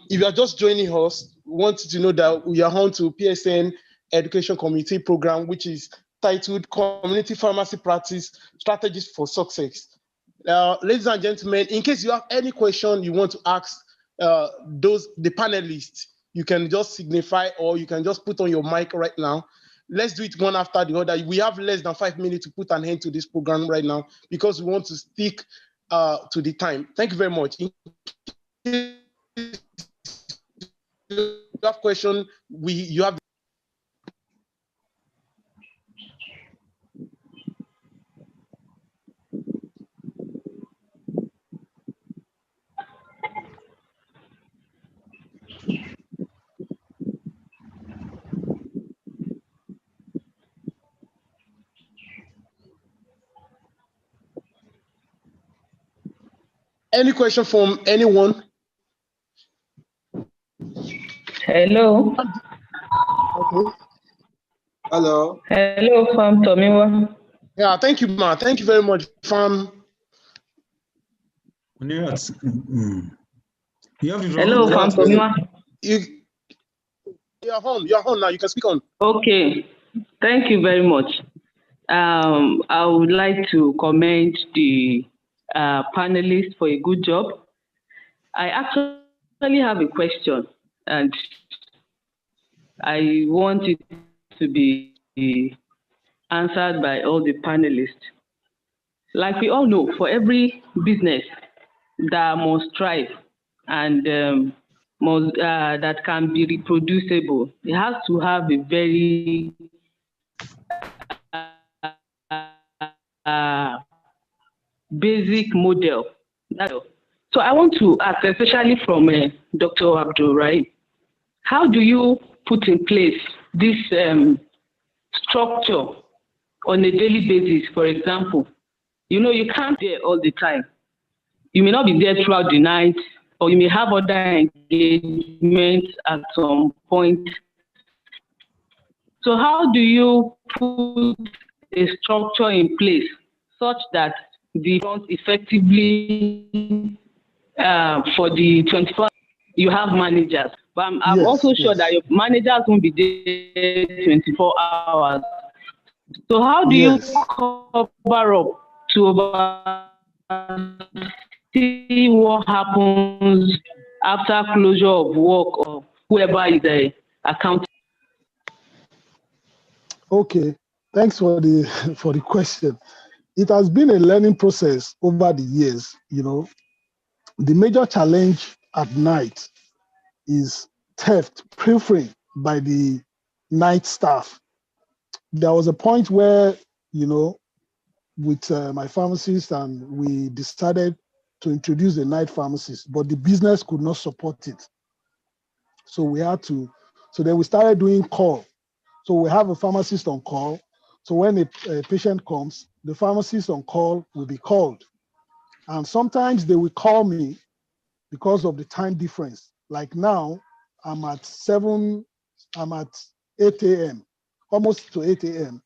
If you are just joining us, we want you to know that we are on to PSN Education Community Program, which is titled Community Pharmacy Practice Strategies for Success. Ladies and gentlemen, in case you have any question you want to ask the panelists, you can just signify or you can just put on your mic right now. Let's do it one after the other. We have less than 5 minutes to put an end to this program right now because we want to stick to the time. Thank you very much. If you have question, you have. Any question from anyone? Hello. Okay. Hello. Hello, Farm Tomiwa. Yeah, thank you, Ma. Thank you very much, Farm You have to Hello, Fantomima. You're on now. You can speak on. Okay, thank you very much. I would like to commend the panelists for a good job. I actually have a question, and I want it to be answered by all the panelists. Like we all know, for every business that must thrive and that can be reproducible, it has to have a very basic model. So I want to ask, especially from Dr. Abdul, right? How do you put in place this structure on a daily basis? For example, you know, you can't be there all the time. You may not be there throughout the night, or you may have other engagements at some point. So how do you put a structure in place such that the front effectively for the 24 you have managers, but I'm Yes, also sure yes. that your managers won't be there 24 hours. So how do you Yes. cover up to see what happens after closure of work or whoever is accounting? Okay. Thanks for the for the question. It has been a learning process over the years. You know, the major challenge at night is theft, pilfering by the night staff. There was a point where, you know, with my pharmacist, and we decided to introduce a night pharmacist, but the business could not support it. So we had to, so then we started doing call. So we have a pharmacist on call. So when a patient comes, the pharmacist on call will be called. And sometimes they will call me because of the time difference. Like now, I'm at 8 a.m., almost to 8 a.m.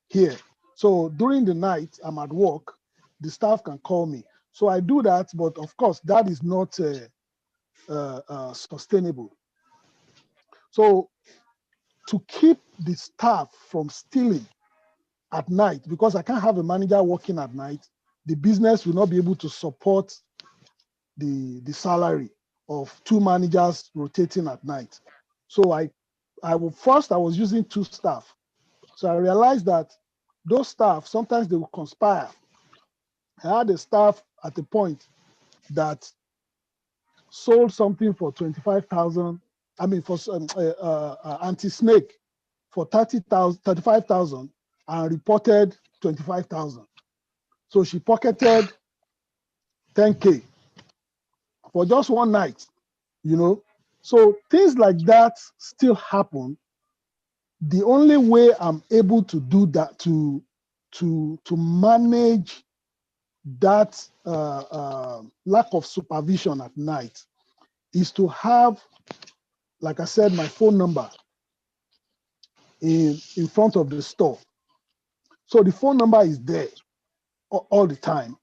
here. So during the night, I'm at work, the staff can call me. So I do that, but of course, that is not sustainable. So to keep the staff from stealing at night, because I can't have a manager working at night, the business will not be able to support the salary of 2 managers rotating at night. So I was using 2 staff. So I realized that those staff, sometimes they will conspire. I had a staff at the point that sold something for 25,000. I mean, for anti-snake for 35,000 and reported 25,000. So she pocketed 10K for just one night, you know. So things like that still happen. The only way I'm able to do that, to manage that lack of supervision at night, is to have, like I said, my phone number in front of the store. So the phone number is there all the time.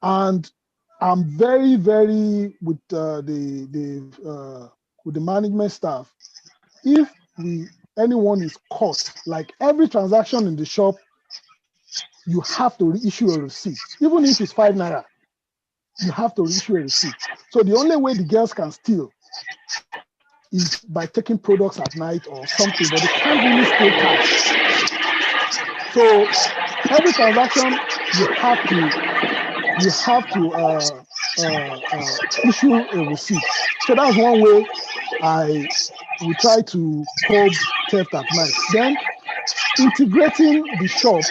And I'm very, very with the management staff. If anyone is caught, like every transaction in the shop, you have to issue a receipt, even if it's 5 naira. You have to issue a receipt. So the only way the girls can steal is by taking products at night or something, but they can't really steal cash. So every transaction you have to issue a receipt. So that's one way we try to curb theft at night. Then integrating the shops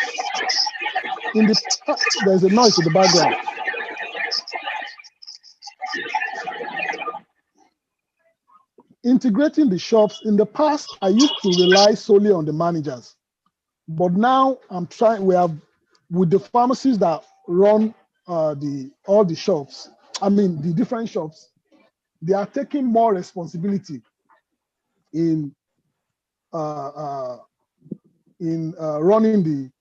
there's a noise in the background. Integrating the shops, in the past, I used to rely solely on the managers. But now with the pharmacies that run all the shops, I mean, the different shops, they are taking more responsibility in running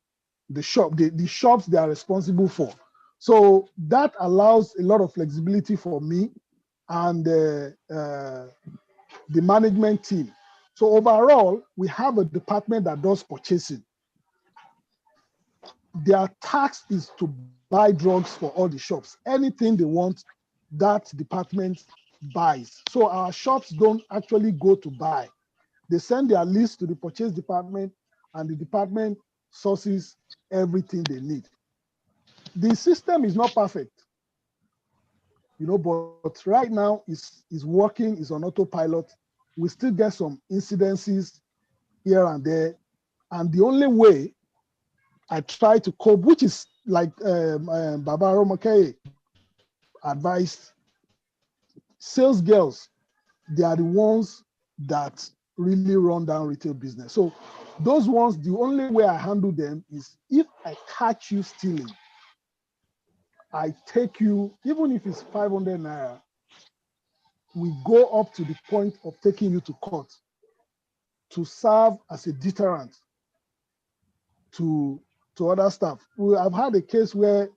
the shop, the shops they are responsible for. So that allows a lot of flexibility for me and the management team. So overall, we have a department that does purchasing. Their task is to buy drugs for all the shops. Anything they want, that department buys. So our shops don't actually go to buy. They send their list to the purchase department, and the department sources everything they need. The system is not perfect, but right now it's working, it's on autopilot. We still get some incidences here and there. And the only way I try to cope, which is like Baba Romake advised, sales girls, they are the ones that really run down retail business. So those ones, the only way I handle them is if I catch you stealing, I take you, even if it's 500 naira, we go up to the point of taking you to court to serve as a deterrent to other staff. I've had a case where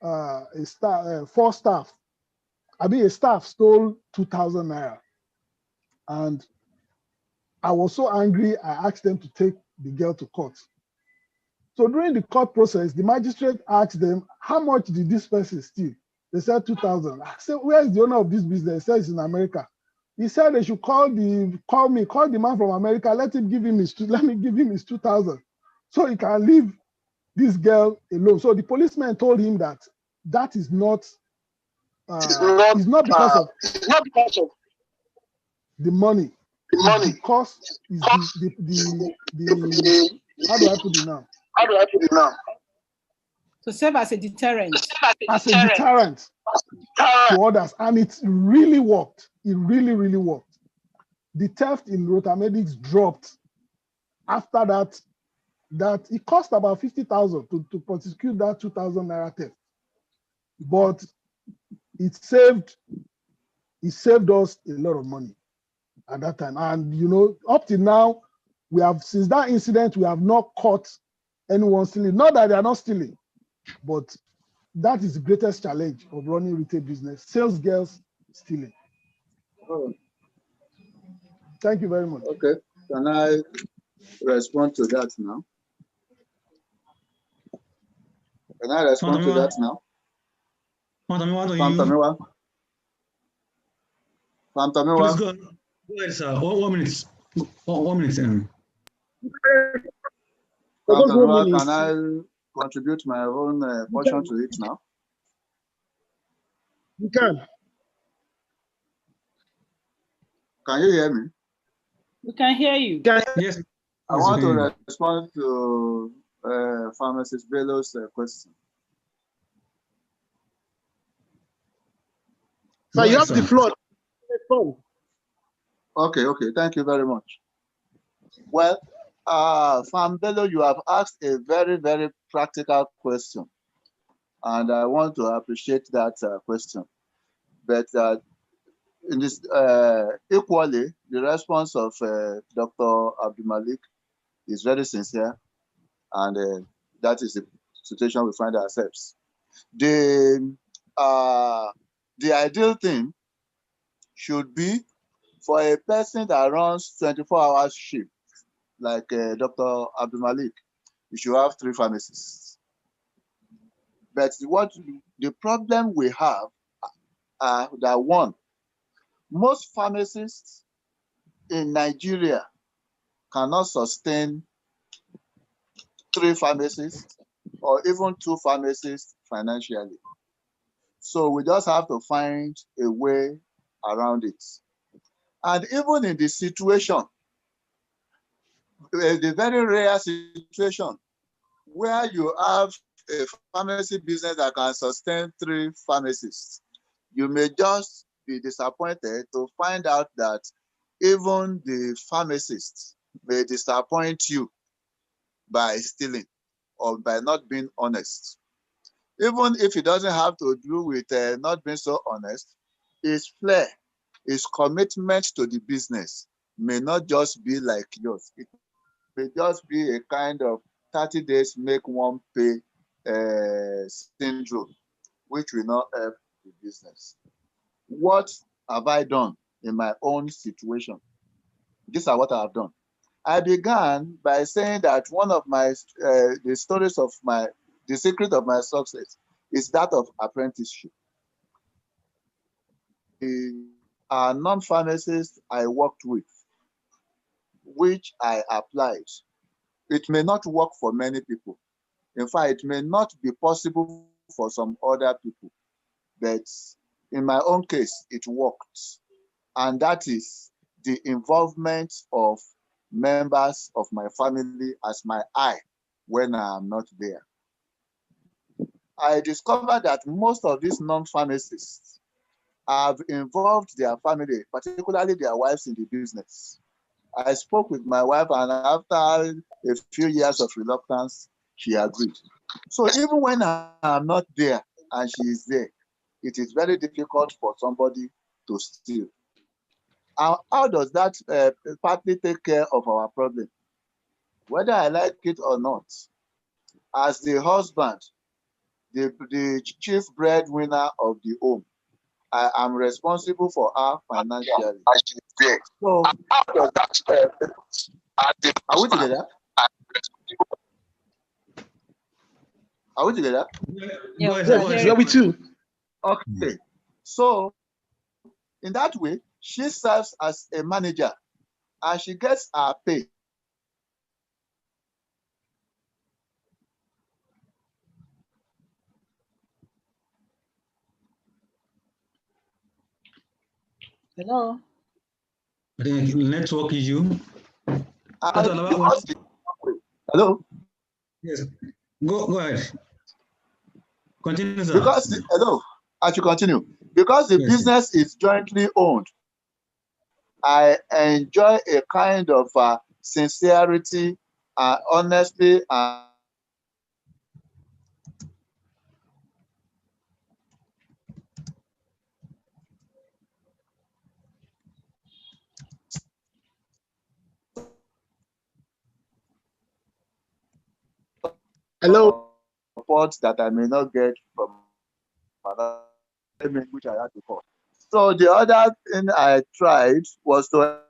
a staff stole 2,000 naira. And I was so angry, I asked them to take the girl to court. So during the court process, the magistrate asked them, how much did this person steal? They said 2,000. I said, where is the owner of this business? He said it's in America. He said they should call the man from America, let me give him his 2,000 so he can leave this girl alone. So the policeman told him that is not it's not because of the money. It's because it's the how do I put it now? To serve as a deterrent. As a deterrent to others. And it really worked. It really, really worked. The theft in Rotamedics dropped after that. That it cost about 50,000 to prosecute that 2,000 naira theft. But it saved us a lot of money at that time. And up till now, since that incident, we have not caught anyone stealing. Not that they are not stealing, but that is the greatest challenge of running retail business. Sales girls stealing. Oh. Thank you very much. Okay. Can I respond to that now? Can I respond to that now? Fantamiwa. Please go ahead, sir. 1 minute. 1 minute. Fantamiwa, can I contribute my own portion to it now? You can. Can you hear me? We can hear you. Yes. I want to respond to Pharmacist Bello's question. So you have the floor. Okay. Thank you very much. Well, Farm Bello, you have asked a very, very practical question. And I want to appreciate that question. But in this, equally, the response of Dr. Abdulmalik is very sincere. And that is the situation we find ourselves. The ideal thing should be for a person that runs 24-hour shift, like Dr. Abdulmalik, you should have 3 pharmacists. But the problem we have are that one, most pharmacists in Nigeria cannot sustain 3 pharmacists or even 2 pharmacists financially. So we just have to find a way around it. And even in the situation, the very rare situation where you have a pharmacy business that can sustain 3 pharmacists, you may just be disappointed to find out that even the pharmacists may disappoint you by stealing or by not being honest. Even if it doesn't have to do with not being so honest, his flair, his commitment to the business may not just be like yours. It may just be a kind of 30 days make one pay syndrome. which will not help the business. What have I done in my own situation? These are what I have done. I began by saying that one of my the stories of the secret of my success is that of apprenticeship. The non-pharmacists I worked with, which I applied, it may not work for many people. In fact, it may not be possible for some other people, but in my own case, it worked. And that is the involvement of members of my family as my eye when I am not there. I discovered that most of these non-pharmacists have involved their family, particularly their wives, in the business. I spoke with my wife, and after a few years of reluctance, she agreed. So even when I am not there and she is there, it is very difficult for somebody to steal. How does that partly take care of our problem? Whether I like it or not, as the husband, the chief breadwinner of the home, I am responsible for her financially. So how does that are we together? Are we together? Yeah, we too. Okay. So in that way, she serves as a manager and she gets her pay. Hello. I think network issue. Hello? Yes. Go ahead. Continue, sir. Because hello, I should continue. Because the business is jointly owned, I enjoy a kind of sincerity, honesty, and Hello. support that I may not get from another which I had before. So the other thing I tried was to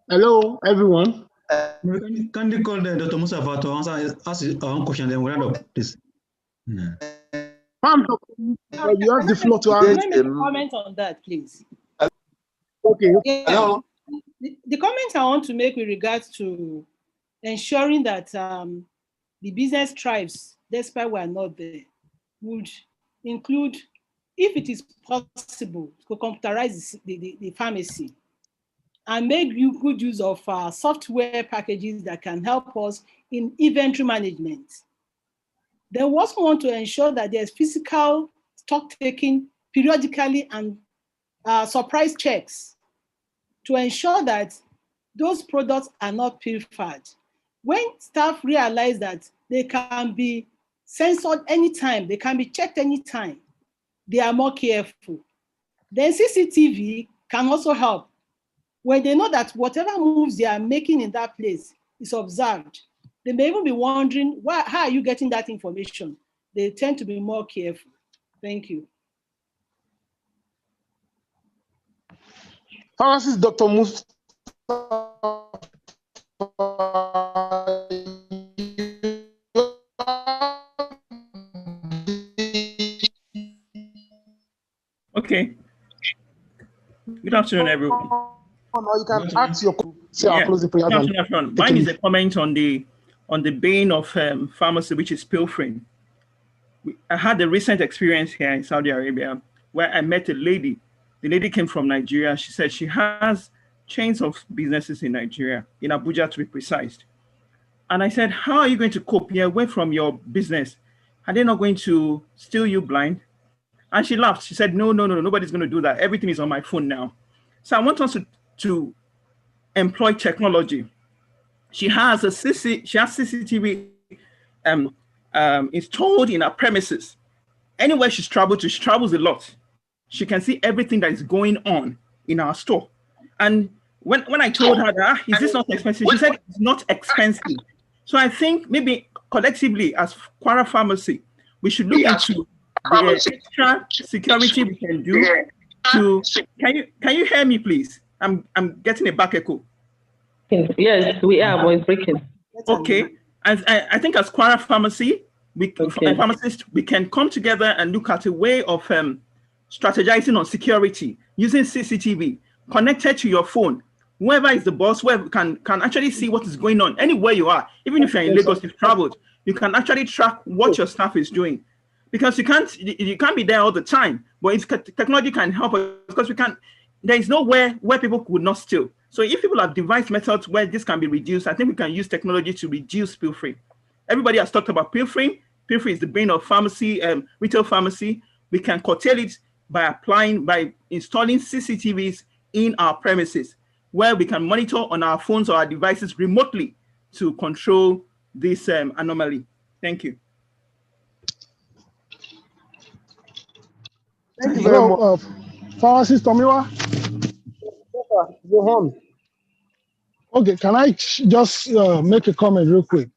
Hello, everyone. Can you call Dr. Mustafa to ask his own question, then we'll end up, please? You have the floor to ask. Can I make a comment on that, please? Okay. Yeah. Hello. The comment I want to make with regards to ensuring that the business thrives despite we're not there would include, if it is possible, to computerize the pharmacy and make good use of software packages that can help us in inventory management. Then we also want to ensure that there's physical stock taking periodically and surprise checks to ensure that those products are not pilfered. When staff realize that they can be censored anytime, they can be checked anytime, they are more careful. Then CCTV can also help. When they know that whatever moves they are making in that place is observed, they may even be wondering, how are you getting that information? They tend to be more careful. Thank you. Pharmacist Dr. Mustafa. Okay. Good afternoon, everyone. You can ask your closing prayer. Good afternoon. Mine is a comment on the bane of pharmacy, which is pilfering. I had a recent experience here in Saudi Arabia where I met a lady. The lady came from Nigeria. She said she has chains of businesses in Nigeria, in Abuja to be precise. And I said, how are you going to cope here away from your business? Are they not going to steal you blind? And she laughed. She said, no, nobody's going to do that. Everything is on my phone now. So I want us to employ technology. She has CCTV installed in her premises. anywhere she travels a lot. She can see everything that is going on in our store. And when I told her that, is this not expensive? She said it's not expensive. So I think maybe collectively as Quara Pharmacy, we should look into the extra security we can do to, can you hear me please? I'm getting a back echo. Yes, we are, but it's breaking. Okay. And I think as Quara Pharmacy, pharmacists, we can come together and look at a way of strategizing on security using CCTV connected to your phone. Whoever is the boss, whoever can actually see what is going on anywhere you are. Even if you're in Lagos, you've traveled, you can actually track what your staff is doing, because you can't be there all the time. But if technology can help us, because there is nowhere where people would not steal. So if people have devised methods where this can be reduced, I think we can use technology to reduce pilfering. Everybody has talked about pilfering. Pilfering is the bane of pharmacy, retail pharmacy. We can curtail it by installing CCTVs in our premises, where we can monitor on our phones or our devices remotely to control this anomaly. Thank you. Thank you very much. Pharmacist Tomiwa? Go on. Okay, can I just make a comment real quick?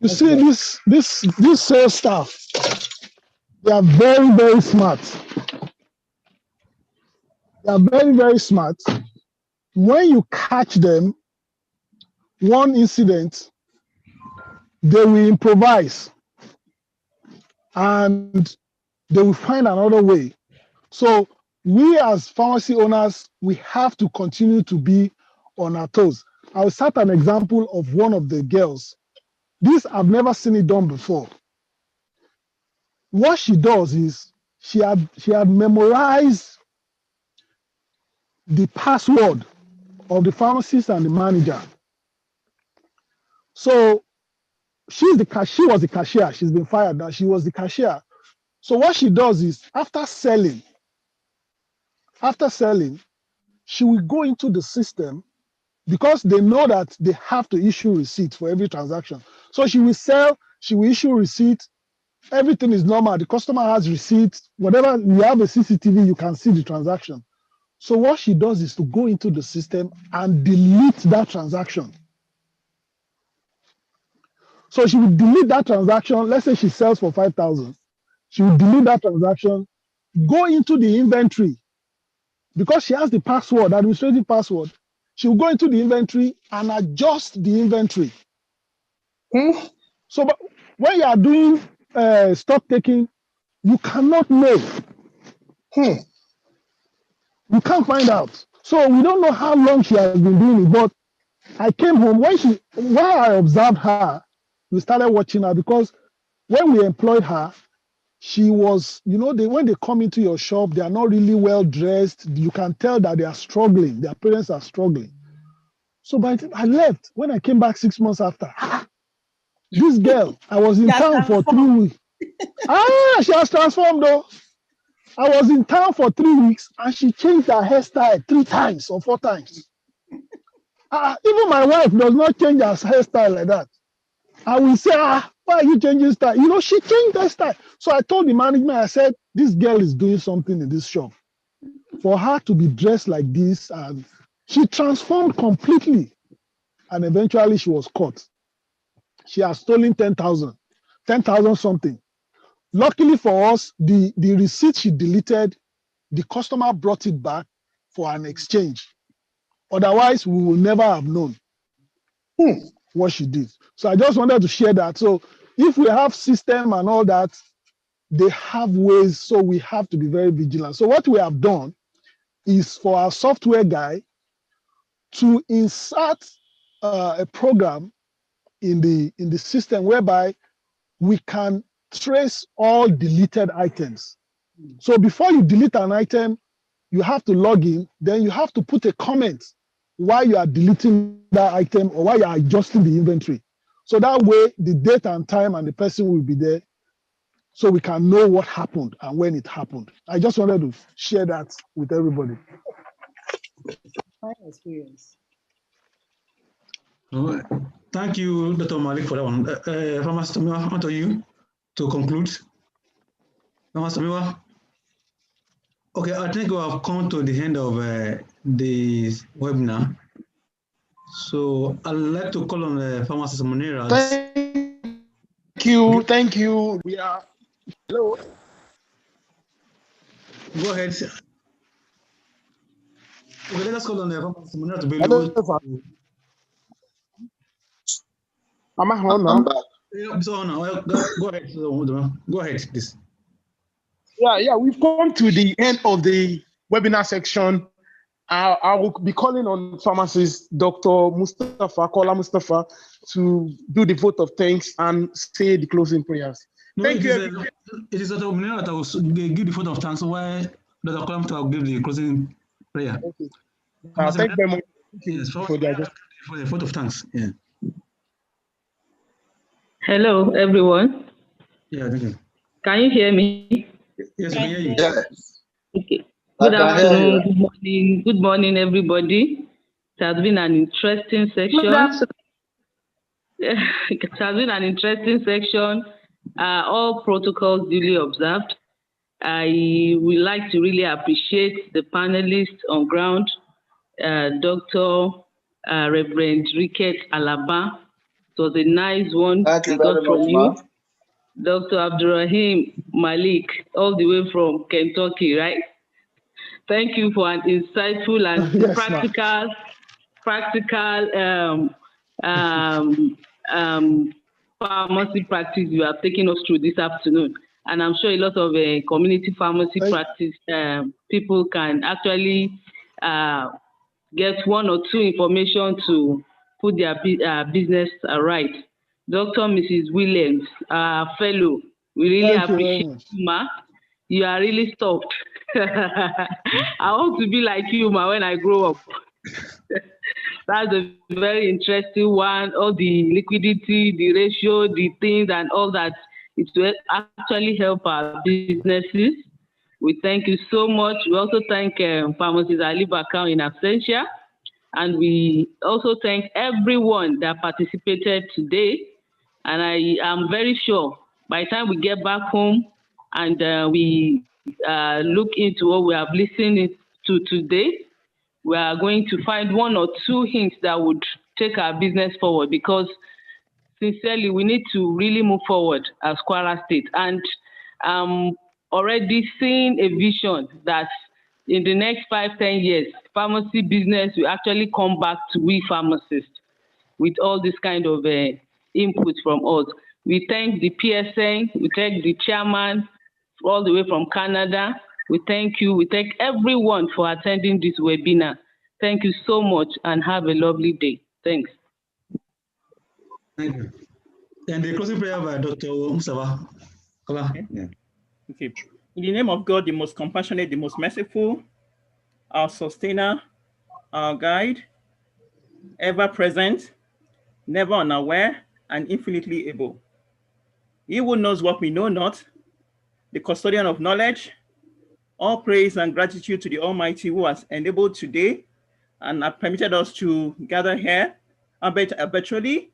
You see, this sales staff, they are very, very smart. They are very, very smart. When you catch them, one incident, they will improvise and they will find another way. So we as pharmacy owners, we have to continue to be on our toes. I'll start an example of one of the girls. This, I've never seen it done before. What she does is she had memorized the password of the pharmacist and the manager. So she was the cashier. She's been fired now. She was the cashier. So what she does is after selling, she will go into the system, because they know that they have to issue receipt for every transaction. So she will sell, she will issue receipt. Everything is normal. The customer has receipts. Whatever, you have a CCTV, you can see the transaction. So what she does is to go into the system and delete that transaction. So she will delete that transaction. Let's say she sells for 5,000. She will delete that transaction, go into the inventory, because she has the password, administrative password. She will go into the inventory and adjust the inventory. So but when you are doing stock taking, you cannot know. You can't find out. So we don't know how long she has been doing it, but I came home, while I observed her, we started watching her, because when we employed her, she was, when they come into your shop, they are not really well dressed. You can tell that they are struggling. Their parents are struggling. So by the time I left, when I came back 6 months after, this girl, I was in town for 3 weeks. She has transformed though. I was in town for 3 weeks and she changed her hairstyle 3 times or 4 times. Even my wife does not change her hairstyle like that. I will say, why are you changing style? She changed her style. So I told the management, I said, this girl is doing something in this shop. For her to be dressed like this, and she transformed completely. And eventually she was caught. She has stolen 10,000 something. Luckily for us, the receipt she deleted, the customer brought it back for an exchange. Otherwise, we will never have known what she did. So I just wanted to share that. So if we have system and all that, they have ways, so we have to be very vigilant. So what we have done is for our software guy to insert a program in the system whereby we can trace all deleted items. So before you delete an item, you have to log in, then you have to put a comment why you are deleting that item or why you are adjusting the inventory. So that way the date and time and the person will be there, so we can know what happened and when it happened. I just wanted to share that with everybody. Fine experience. Thank you, Dr. Malik, for that one. Pharmacist, on to you. to conclude? Okay, I think we have come to the end of the webinar. So I'd like to call on the pharmacist Munira. Thank you. We are. Hello. Go ahead. Okay, let us call on the pharmacist Munira to be able to. Am I on now? I'm back. Yeah, so now, go ahead. Go ahead, please. Yeah, we've come to the end of the webinar section. I will be calling on pharmacist Dr. Kola Mustafa, to do the vote of thanks and say the closing prayers. No, Thank you. It is Dr. Munira that will give the vote of thanks. Why Dr. Kola Mustafa will give the closing prayer? Okay. Thank you very much. Yes, for the vote of thanks. Yeah. Hello, everyone. Yeah, thank you. Can you hear me? Yes, we can hear you. Yes. Okay. Good afternoon. Good morning, everybody. It has been an interesting section. It has been an interesting section. All protocols duly observed. I would like to really appreciate the panelists on ground, Dr. Reverend Ricket Alaba. It was a nice one we got from you. Dr. Abdurrahim Malik, all the way from Kentucky, right? Thank you for an insightful and Yes, practical pharmacy practice you have taken us through this afternoon. And I'm sure a lot of community pharmacy practice people can actually get one or two information to put their business right. Dr. Mrs. Williams, fellow, we really appreciate you, ma. You are really stopped. I want to be like you, ma, when I grow up. That's a very interesting one. All the liquidity, the ratio, the things, and all that. It will actually help our businesses. We thank you so much. We also thank Pharmacist Ali Bakau in absentia. And we also thank everyone that participated today. And I am very sure by the time we get back home and we look into what we have listened to today, we are going to find one or two hints that would take our business forward, because sincerely, we need to really move forward as Kwara State. And already seeing a vision that in the next 5-10 years, pharmacy business will actually come back to we pharmacists with all this kind of input from us. We thank the PSN, we thank the chairman all the way from Canada. We thank you. We thank everyone for attending this webinar. Thank you so much and have a lovely day. Thanks. Thank you. And the closing prayer by Dr. Mustafa. Okay. Yeah. Okay. In the name of God, the most compassionate, the most merciful, our sustainer, our guide, ever present, never unaware, and infinitely able. He who knows what we know not, the custodian of knowledge, all praise and gratitude to the Almighty who has enabled today and permitted us to gather here, virtually,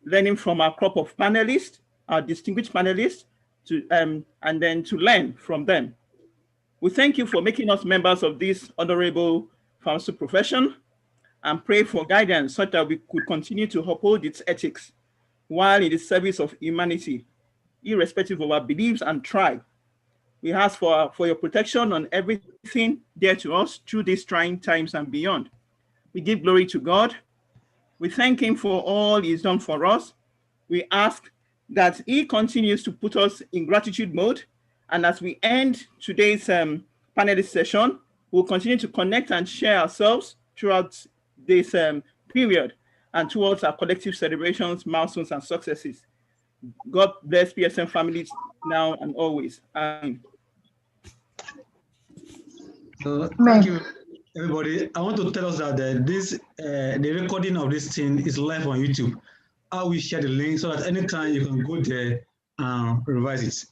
learning from our crop of panelists, our distinguished panelists, and then to learn from them. We thank you for making us members of this honorable pharmaceutical profession, and pray for guidance so that we could continue to uphold its ethics while in the service of humanity, irrespective of our beliefs and tribe. We ask for your protection on everything dear to us through these trying times and beyond. We give glory to God. We thank him for all he's done for us. We ask that he continues to put us in gratitude mode. And as we end today's panelist session, we'll continue to connect and share ourselves throughout this period and towards our collective celebrations, milestones, and successes. God bless PSN families now and always. Amen. Thank you, everybody. I want to tell us that the recording of this thing is live on YouTube. I will share the link so that anytime you can go there and revise it.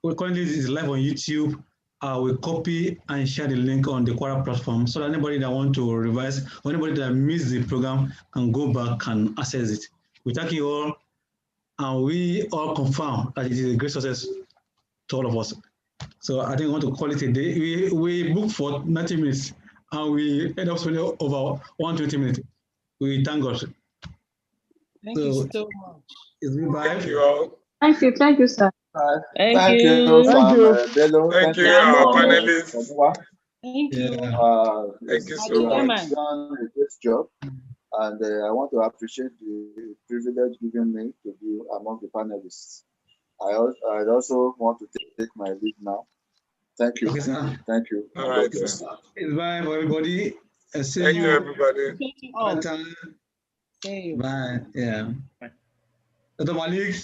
Currently, it is live on YouTube. I will copy and share the link on the Quora platform so that anybody that wants to revise or anybody that missed the program can go back and access it. We thank you all and we all confirm that it is a great success to all of us. So I think we want to call it a day. We booked for 90 minutes and we end up spending over 120 minutes. We thank God. Thank you so much. It's goodbye. Thank you all. Thank you, sir. Thank you. Thank you. Bello. Thank you, our panelists. Thank you. Thank you so You have much. done a great job, and I want to appreciate the privilege given me to be among the panelists. I also want to take my leave now. Thank you. Okay, sir. Thank you. All right, sir. It's bye for everybody. See Thank you. you, everybody. Thank you all. Time. See you. Bye. Yeah. Dr. Malik.